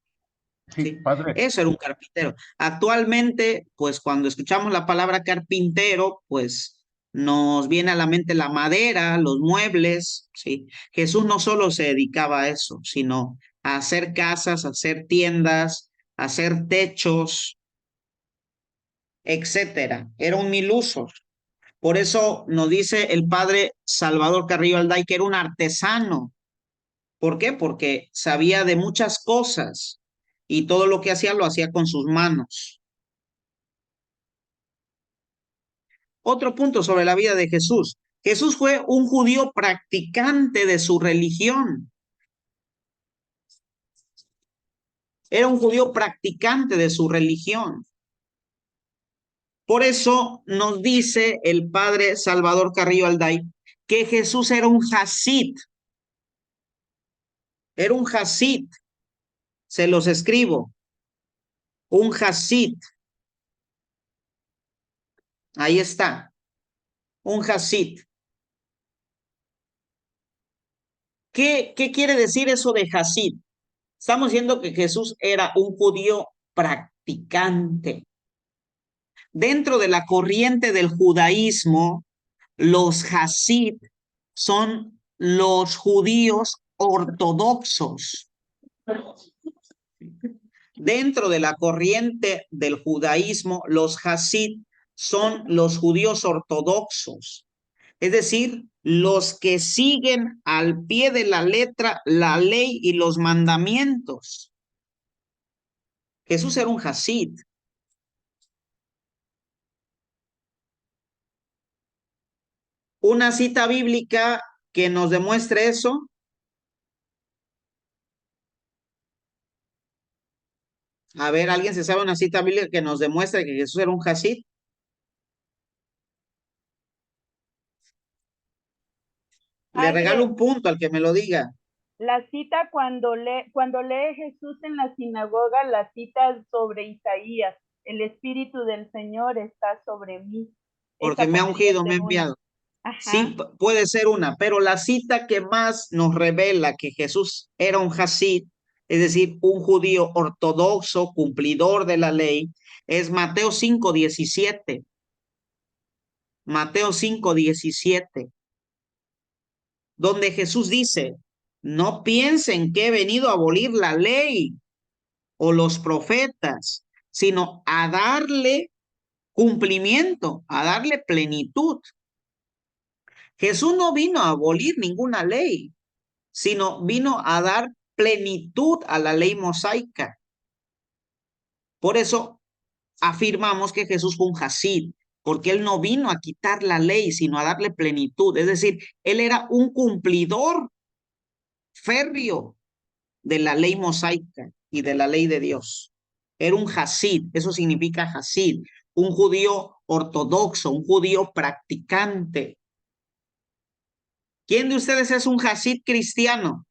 S3: Sí, padre.
S2: Eso era un carpintero. Actualmente, pues cuando escuchamos la palabra carpintero, pues nos viene a la mente la madera, los muebles, ¿sí? Jesús no solo se dedicaba a eso, sino a hacer casas, a hacer tiendas, a hacer techos, etcétera. Era un miluso. Por eso nos dice el padre Salvador Carrillo Alday que era un artesano. ¿Por qué? Porque sabía de muchas cosas y todo lo que hacía lo hacía con sus manos. Otro punto sobre la vida de Jesús. Jesús fue un judío practicante de su religión. Era un judío practicante de su religión. Por eso nos dice el padre Salvador Carrillo Alday que Jesús era un hasid. Era un hasid. Se los escribo. Un hasid. Ahí está. Un hasid. ¿Qué quiere decir eso de hasid? Estamos diciendo que Jesús era un judío practicante. Dentro de la corriente del judaísmo, los hasid son los judíos ortodoxos. Dentro de la corriente del judaísmo, los hasid son los judíos ortodoxos. Es decir, los que siguen al pie de la letra la ley y los mandamientos. Jesús era un hasid. Una cita bíblica que nos demuestre eso. A ver, ¿alguien se sabe una cita bíblica que nos demuestre que Jesús era un hasid? Le regalo un punto al que me lo diga.
S1: La cita cuando lee Jesús en la sinagoga, la cita sobre Isaías, el Espíritu del Señor está sobre mí.
S2: Porque me ha ungido, me ha enviado. Sí, puede ser una, pero la cita que más nos revela que Jesús era un hasid, es decir, un judío ortodoxo, cumplidor de la ley, es Mateo 5:17. Mateo 5:17, donde Jesús dice, no piensen que he venido a abolir la ley o los profetas, sino a darle cumplimiento, a darle plenitud. Jesús no vino a abolir ninguna ley, sino vino a dar plenitud a la ley mosaica. Por eso afirmamos que Jesús fue un hasid, porque él no vino a quitar la ley, sino a darle plenitud. Es decir, él era un cumplidor férreo de la ley mosaica y de la ley de Dios. Era un hasid, eso significa hasid, un judío ortodoxo, un judío practicante. ¿Quién de ustedes es un hasid cristiano?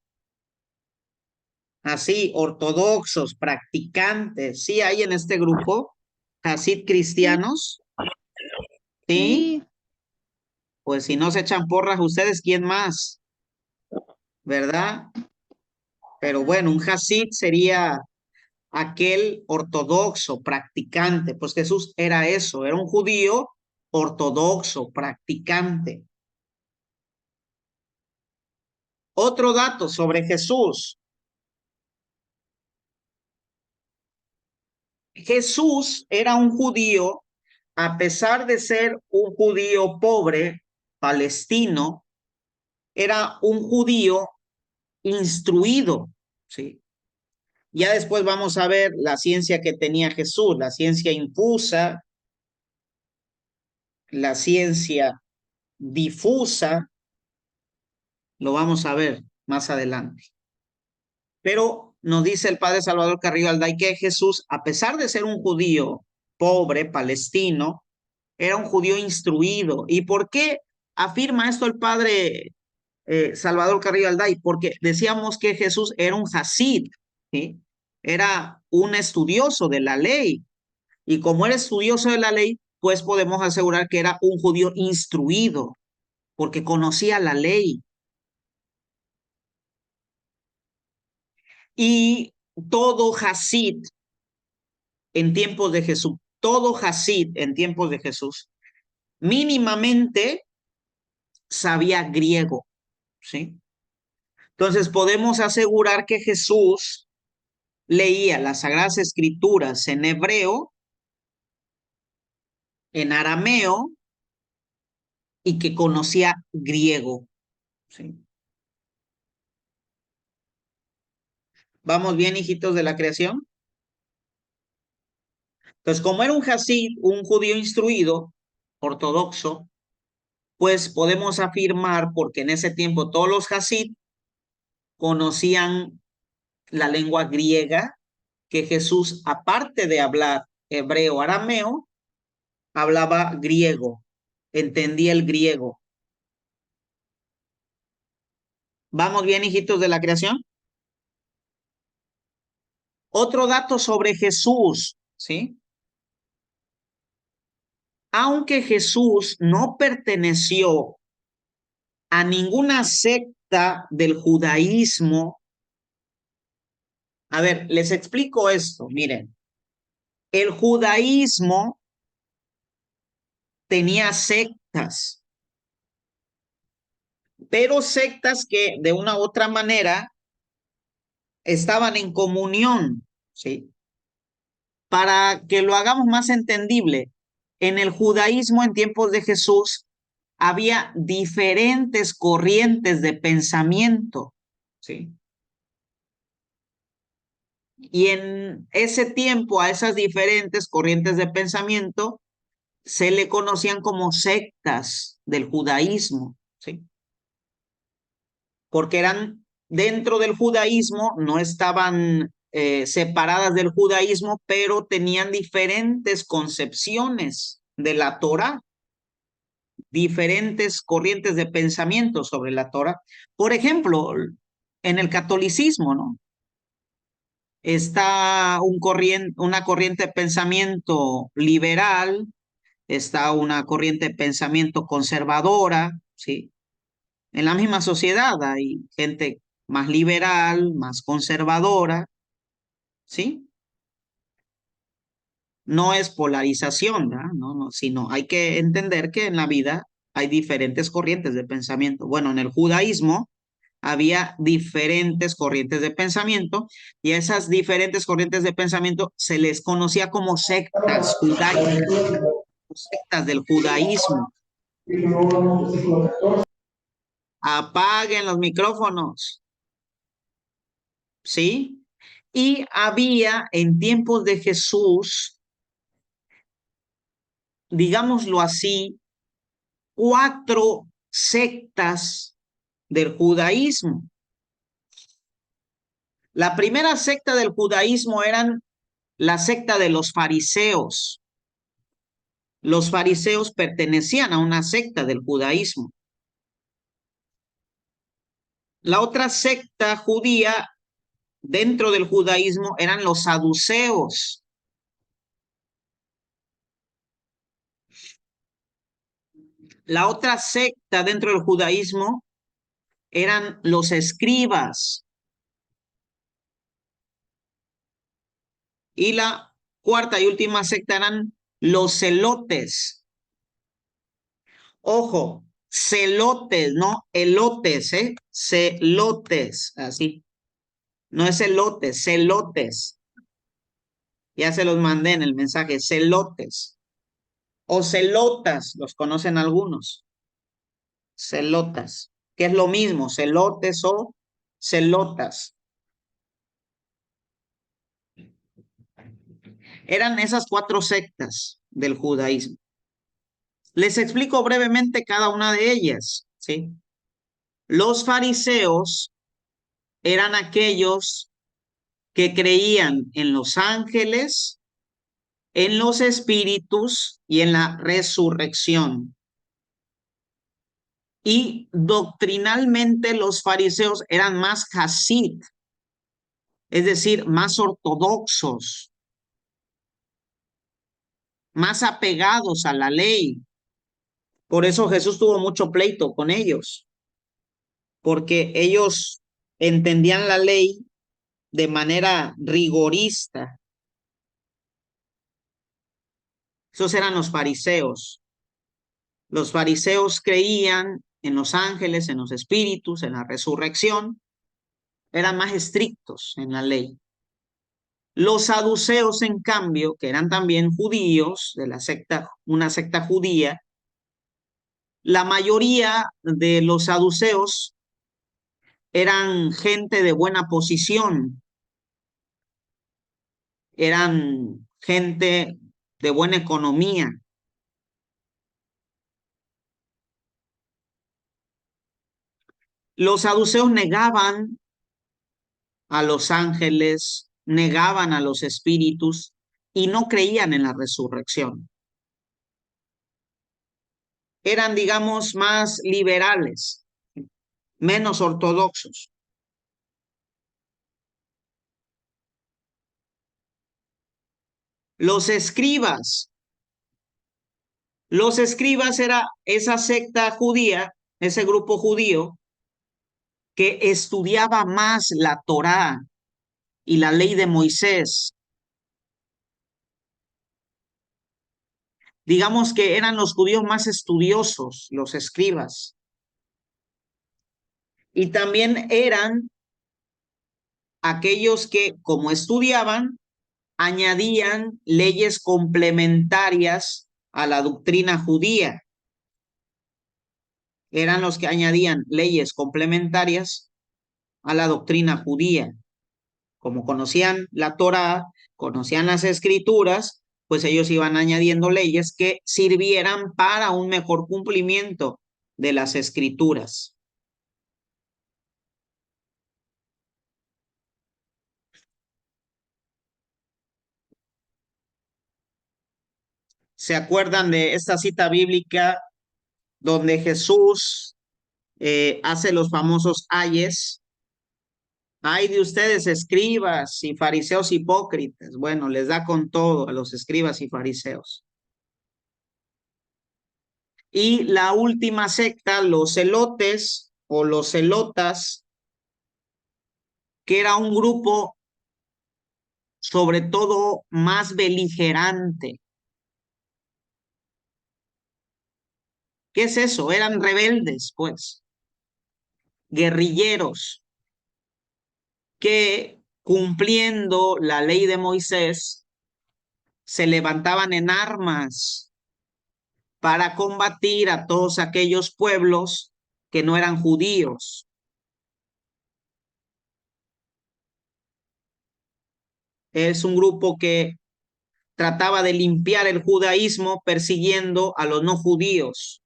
S2: Así, ortodoxos, practicantes. ¿Sí hay en este grupo hasid cristianos? ¿Sí? Pues si no se echan porras ustedes, ¿quién más? ¿Verdad? Pero bueno, un Hasid sería aquel ortodoxo, practicante. Pues Jesús era eso, era un judío ortodoxo, practicante. Otro dato sobre Jesús. Jesús era un judío, a pesar de ser un judío pobre, palestino, era un judío instruido, ¿sí? Ya después vamos a ver la ciencia que tenía Jesús, la ciencia infusa, la ciencia difusa, lo vamos a ver más adelante. Pero nos dice el padre Salvador Carrillo Alday que Jesús, a pesar de ser un judío pobre, palestino, era un judío instruido. ¿Y por qué afirma esto el padre Salvador Carrillo Alday? Porque decíamos que Jesús era un hasid, ¿sí? Era un estudioso de la ley. Y como era estudioso de la ley, pues podemos asegurar que era un judío instruido, porque conocía la ley. Y todo hasid en tiempos de Jesús, todo hasid en tiempos de Jesús, mínimamente sabía griego, ¿sí? Entonces podemos asegurar que Jesús leía las Sagradas Escrituras en hebreo, en arameo, y que conocía griego, ¿sí? ¿Vamos bien, hijitos de la creación? Entonces, como era un hasid, un judío instruido, ortodoxo, pues podemos afirmar, porque en ese tiempo todos los hasid conocían la lengua griega, que Jesús, aparte de hablar hebreo, arameo, hablaba griego, entendía el griego. ¿Vamos bien, hijitos de la creación? Otro dato sobre Jesús, ¿sí? Aunque Jesús no perteneció a ninguna secta del judaísmo, a ver, les explico esto, miren, el judaísmo tenía sectas, pero sectas que de una u otra manera estaban en comunión, ¿sí? Para que lo hagamos más entendible, en el judaísmo en tiempos de Jesús había diferentes corrientes de pensamiento, ¿sí? Y en ese tiempo a esas diferentes corrientes de pensamiento se le conocían como sectas del judaísmo, ¿sí? Porque eran dentro del judaísmo, no estaban separadas del judaísmo, pero tenían diferentes concepciones de la Torá, diferentes corrientes de pensamiento sobre la Torá. Por ejemplo, en el catolicismo, ¿no? Está una corriente de pensamiento liberal, está una corriente de pensamiento conservadora, ¿sí? En la misma sociedad hay gente más liberal, más conservadora, ¿sí? No es polarización, ¿verdad? No, sino hay que entender que en la vida hay diferentes corrientes de pensamiento. Bueno, en el judaísmo había diferentes corrientes de pensamiento y a esas diferentes corrientes de pensamiento se les conocía como sectas judaicas, sectas del judaísmo. Apaguen los micrófonos, ¿sí? Y había en tiempos de Jesús, digámoslo así, 4 sectas del judaísmo. La primera secta del judaísmo eran la secta de los fariseos. Los fariseos pertenecían a una secta del judaísmo. La otra secta judía dentro del judaísmo eran los saduceos. La otra secta dentro del judaísmo eran los escribas. Y la cuarta y última secta eran los celotes. Ojo, celotes, no elotes, celotes, así. No es elotes, celotes. Ya se los mandé en el mensaje, celotes. O celotas, los conocen algunos. Celotas, que es lo mismo, celotes o celotas. Eran esas 4 sectas del judaísmo. Les explico brevemente cada una de ellas, ¿sí? Los fariseos eran aquellos que creían en los ángeles, en los espíritus y en la resurrección. Y doctrinalmente los fariseos eran más hasid, es decir, más ortodoxos, más apegados a la ley. Por eso Jesús tuvo mucho pleito con ellos, porque ellos entendían la ley de manera rigorista. Esos eran los fariseos. Los fariseos creían en los ángeles, en los espíritus, en la resurrección. Eran más estrictos en la ley. Los saduceos, en cambio, que eran también judíos, de la secta, una secta judía, la mayoría de los saduceos eran gente de buena posición, eran gente de buena economía. Los saduceos negaban a los ángeles, negaban a los espíritus y no creían en la resurrección. Eran, digamos, más liberales, menos ortodoxos. Los escribas era esa secta judía, ese grupo judío que estudiaba más la Torá y la ley de Moisés. Digamos que eran los judíos más estudiosos, los escribas. Y también eran aquellos que, como estudiaban, añadían leyes complementarias a la doctrina judía. Eran los que añadían leyes complementarias a la doctrina judía. Como conocían la Torá, conocían las escrituras, pues ellos iban añadiendo leyes que sirvieran para un mejor cumplimiento de las escrituras. ¿Se acuerdan de esta cita bíblica donde Jesús hace los famosos ayes? Ay de ustedes, escribas y fariseos hipócritas. Bueno, les da con todo a los escribas y fariseos. Y la última secta, los celotes o los celotas, que era un grupo sobre todo más beligerante. ¿Qué es eso? Eran rebeldes, pues, guerrilleros, que cumpliendo la ley de Moisés, se levantaban en armas para combatir a todos aquellos pueblos que no eran judíos. Es un grupo que trataba de limpiar el judaísmo persiguiendo a los no judíos.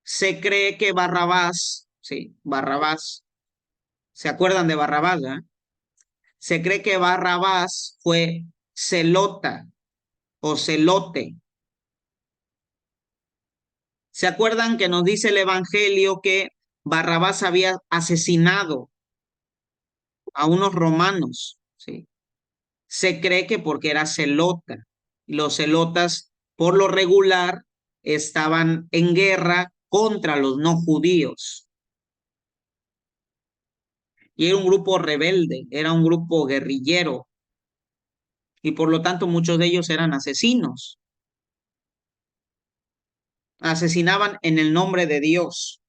S2: Se cree que Barrabás, sí, Barrabás, ¿se acuerdan de Barrabás? Se cree que Barrabás fue celota o celote. ¿Se acuerdan que nos dice el Evangelio que Barrabás había asesinado a unos romanos? ¿Sí? Se cree que porque era celota. Los celotas, por lo regular, estaban en guerra contra los no judíos. y era un grupo rebelde, era un grupo guerrillero, y por lo tanto muchos de ellos eran asesinos. Asesinaban en el nombre de Dios.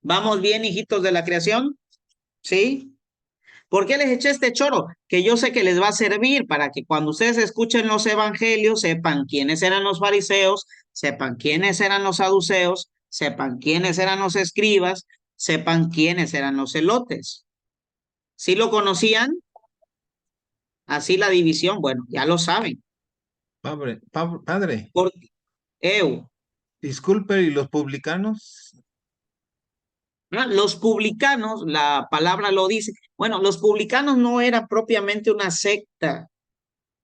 S2: ¿Vamos bien, hijitos de la creación? ¿Sí? ¿Por qué les eché este choro? Que yo sé que les va a servir para que cuando ustedes escuchen los evangelios sepan quiénes eran los fariseos, sepan quiénes eran los saduceos, sepan quiénes eran los escribas, sepan quiénes eran los celotes. ¿Sí lo conocían? Así la división, bueno, ya lo saben.
S10: Padre,
S2: Por,
S10: disculpe, ¿y los publicanos?
S2: Los publicanos, la palabra lo dice. Bueno, los publicanos no era propiamente una secta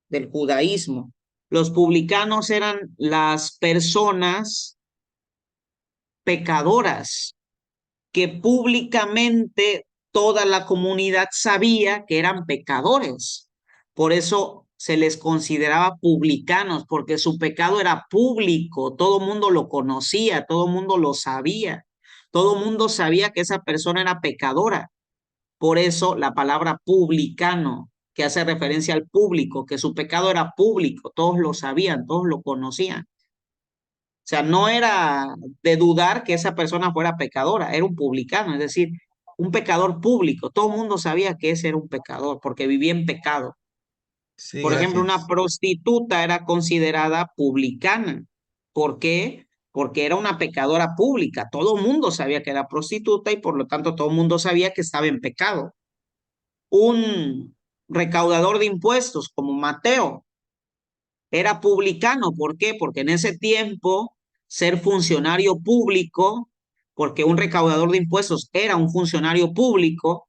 S2: del judaísmo. Los publicanos eran las personas pecadoras que públicamente toda la comunidad sabía que eran pecadores. Por eso se les consideraba publicanos, porque su pecado era público, todo el mundo lo conocía, todo el mundo lo sabía, todo el mundo sabía que esa persona era pecadora. Por eso la palabra publicano, que hace referencia al público, que su pecado era público, todos lo sabían, todos lo conocían. O sea, no era de dudar que esa persona fuera pecadora, era un publicano, es decir, un pecador público. Todo el mundo sabía que ese era un pecador porque vivía en pecado.
S10: Sí,
S2: Por ejemplo, una
S10: gracias.
S2: prostituta era considerada publicana. ¿Por qué? Porque era una pecadora pública. Todo el mundo sabía que era prostituta y por lo tanto todo el mundo sabía que estaba en pecado. Un recaudador de impuestos como Mateo era publicano. ¿Por qué? Porque en ese tiempo ser funcionario público, porque un recaudador de impuestos era un funcionario público,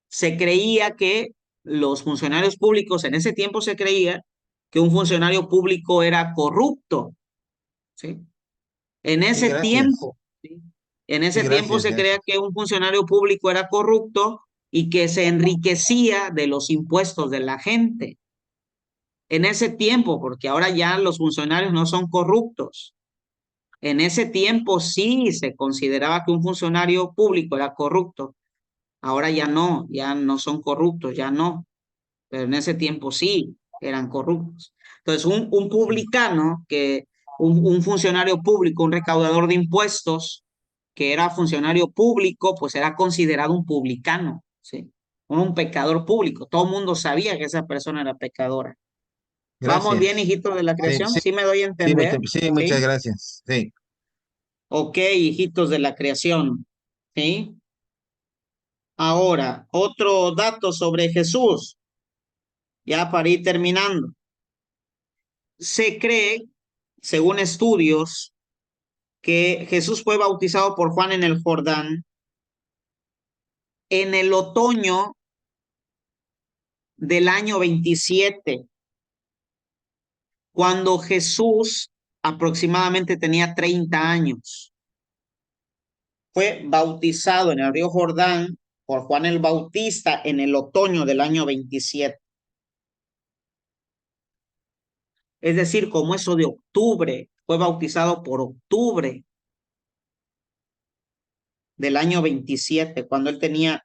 S2: se creía que los funcionarios públicos, en ese tiempo se creía que un funcionario público era corrupto, ¿sí? En
S10: Sí,
S2: ese
S10: gracias.
S2: tiempo, ¿sí? En
S10: Sí,
S2: ese tiempo
S10: gracias,
S2: se creía
S10: gracias.
S2: que un funcionario público era corrupto y que se enriquecía de los impuestos de la gente. En ese tiempo, porque ahora ya los funcionarios no son corruptos. En ese tiempo sí se consideraba que un funcionario público era corrupto. Ahora ya no son corruptos, ya no. Pero en ese tiempo sí eran corruptos. Entonces, un publicano, un funcionario público, un recaudador de impuestos, que era funcionario público, pues era considerado un publicano, ¿sí? Un pecador público. Todo el mundo sabía que esa persona era pecadora. ¿Vamos bien,
S10: Gracias.
S2: hijitos de la
S10: Sí,
S2: creación?
S10: sí,
S2: ¿Sí me doy a
S10: sí,
S2: entender?
S10: sí, muchas
S2: ¿Sí?
S10: gracias. Sí.
S2: Ok, hijitos de la creación. ¿Sí? Ahora, otro dato sobre Jesús, ya para ir terminando. Se cree, según estudios, que Jesús fue bautizado por Juan en el Jordán en el otoño del año 27, cuando Jesús aproximadamente tenía 30 años. Fue bautizado en el río Jordán por Juan el Bautista en el otoño del año 27. Es decir, como eso de octubre, fue bautizado por octubre del año 27, cuando él tenía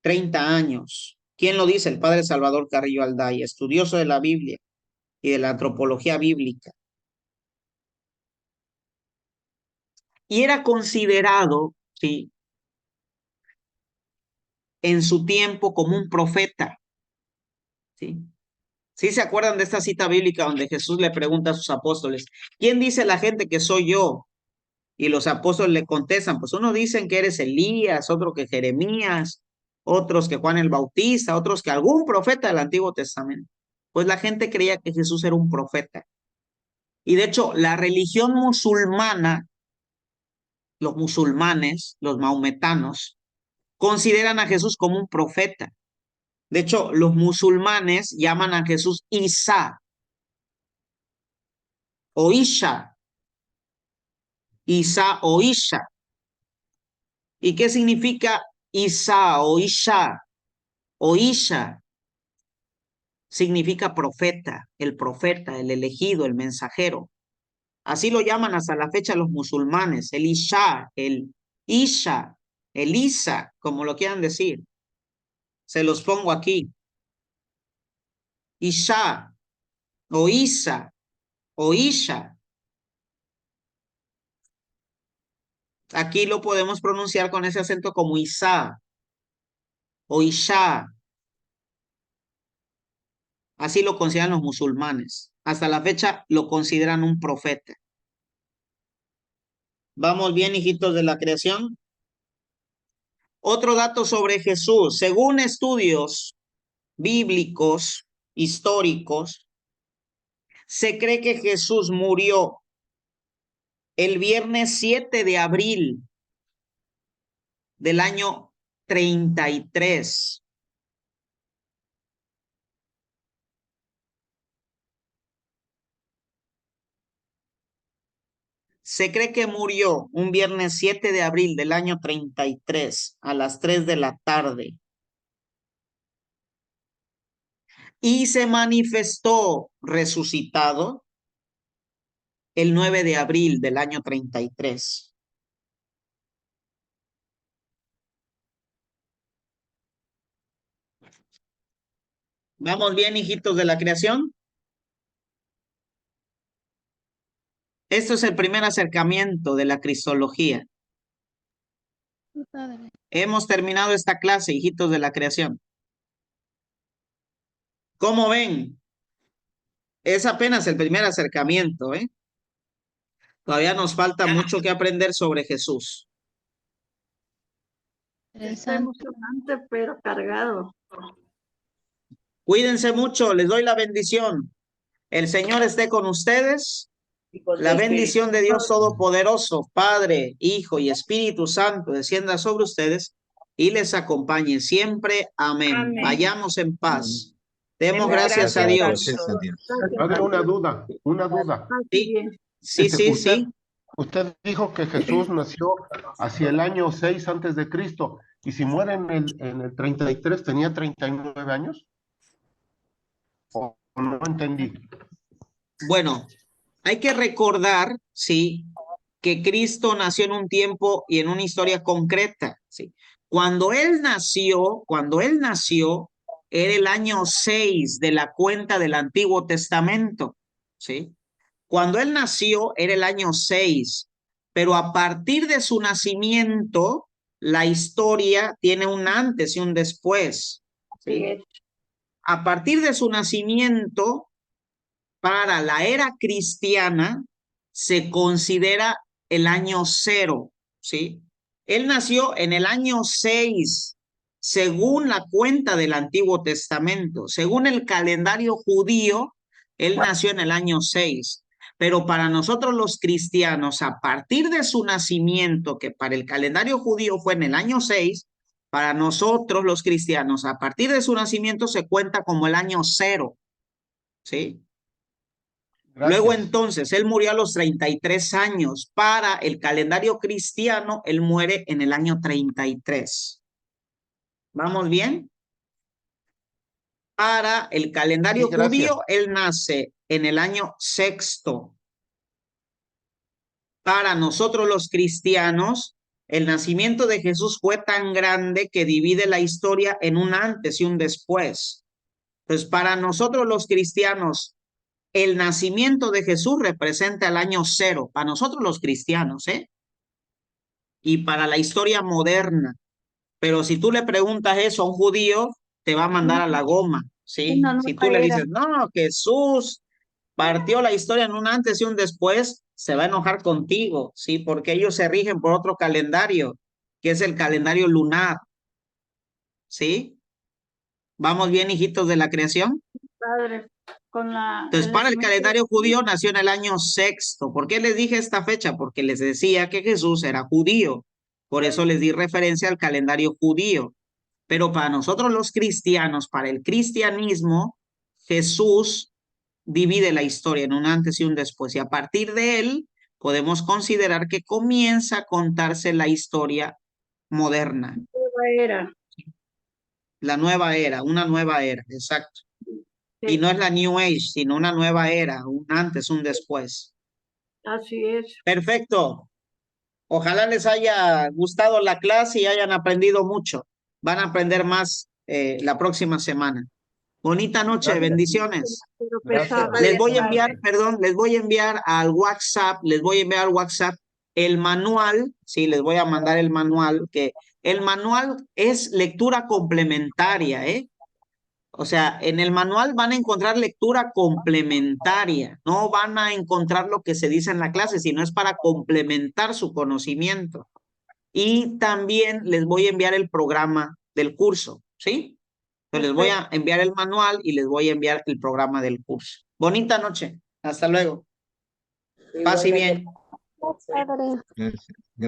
S2: 30 años. ¿Quién lo dice? El padre Salvador Carrillo Alday, estudioso de la Biblia y de la antropología bíblica. Y era considerado, sí, en su tiempo como un profeta, ¿sí? ¿Sí se acuerdan de esta cita bíblica donde Jesús le pregunta a sus apóstoles, ¿quién dice la gente que soy yo? Y los apóstoles le contestan, pues unos dicen que eres Elías, otro que Jeremías, otros que Juan el Bautista, otros que algún profeta del Antiguo Testamento. Pues la gente creía que Jesús era un profeta. Y de hecho, la religión musulmana, los musulmanes, los maometanos, consideran a Jesús como un profeta. De hecho, los musulmanes llaman a Jesús Isa o Isha, Isa o Isha. ¿Y qué significa Isa o Isha o Isha? Significa profeta, el elegido, el mensajero. Así lo llaman hasta la fecha los musulmanes, el Isha, el Isha, Elisa, como lo quieran decir. Se los pongo aquí. Isha, o Isa, o Isha. Aquí lo podemos pronunciar con ese acento como Isa, o Isha. Así lo consideran los musulmanes. Hasta la fecha lo consideran un profeta. ¿Vamos bien, hijitos de la creación? Otro dato sobre Jesús. Según estudios bíblicos, históricos, se cree que Jesús murió el viernes 7 de abril del año 33. Se cree que murió un viernes 7 de abril del año 33 a las 3 de la tarde. Y se manifestó resucitado el 9 de abril del año 33. ¿Vamos bien, hijitos de la creación? Esto es el primer acercamiento de la cristología. Hemos terminado esta clase, hijitos de la creación. ¿Cómo ven? Es apenas el primer acercamiento, ¿eh? Todavía nos falta mucho que aprender sobre Jesús.
S6: Está emocionante, pero cargado.
S2: Cuídense mucho, les doy la bendición. El Señor esté con ustedes. La bendición de Dios Todopoderoso, Padre, Hijo y Espíritu Santo, descienda sobre ustedes y les acompañe siempre. Amén.
S1: Amén.
S2: Vayamos en paz. Demos
S1: Demos
S2: gracias a Dios.
S10: Gracias a Dios.
S11: Padre, una duda.
S2: Sí, sí, sí, sí.
S11: Usted dijo que Jesús nació hacia el año 6 antes de Cristo, y si muere en el 33, ¿tenía 39 años? ¿O no entendí?
S2: Bueno, hay que recordar, sí, que Cristo nació en un tiempo y en una historia concreta, sí. Cuando Él nació, era el año 6 de la cuenta del Antiguo Testamento, sí. Cuando Él nació era el año 6, pero a partir de su nacimiento, la historia tiene un antes y un después, ¿sí? A partir de su nacimiento, para la era cristiana, se considera el año 0, ¿sí? Él nació en el año 6, según la cuenta del Antiguo Testamento. Según el calendario judío, él nació en el año 6. Pero para nosotros los cristianos, a partir de su nacimiento, que para el calendario judío fue en el año 6, para nosotros los cristianos, a partir de su nacimiento se cuenta como el año 0, ¿sí?
S11: Gracias.
S2: Luego entonces, él murió a los 33 años. Para el calendario cristiano, él muere en el año 33. ¿Vamos bien? Para el calendario
S11: Sí, gracias.
S2: judío, él nace en el año 6. Para nosotros los cristianos, el nacimiento de Jesús fue tan grande que divide la historia en un antes y un después. Entonces, para nosotros los cristianos, el nacimiento de Jesús representa el año 0, para nosotros los cristianos, ¿eh? Y para la historia moderna. Pero si tú le preguntas eso a un judío, te va a mandar a la goma, ¿sí? Si tú le dices, no, Jesús partió la historia en un antes y un después, se va a enojar contigo, ¿sí? Porque ellos se rigen por otro calendario, que es el calendario lunar, ¿sí? ¿Vamos bien, hijitos de la creación?
S6: Padre,
S2: Entonces, para el calendario judío nació en el año 6. ¿Por qué les dije esta fecha? Porque les decía que Jesús era judío. Por eso les di referencia al calendario judío. Pero para nosotros los cristianos, para el cristianismo, Jesús divide la historia en un antes y un después. Y a partir de él, podemos considerar que comienza a contarse la historia moderna. La nueva era, una nueva era, exacto. Y no es la New Age, sino una nueva era, un antes, un después.
S6: Así es.
S2: Perfecto. Ojalá les haya gustado la clase y hayan aprendido mucho. Van a aprender más la próxima semana. Bonita noche,
S3: Gracias.
S2: bendiciones.
S6: Pero
S3: Gracias.
S6: pesada.
S2: Les voy a enviar, perdón, les voy a enviar al WhatsApp, el manual, sí, les voy a mandar el manual, que el manual es lectura complementaria, ¿eh? O sea, en el manual van a encontrar lectura complementaria, no van a encontrar lo que se dice en la clase, sino es para complementar su conocimiento. Y también les voy a enviar el programa del curso, ¿sí? Entonces les voy a enviar el manual y les voy a enviar el programa del curso. Bonita noche. Hasta luego. Paz y bien.
S9: Padre.
S10: Gracias.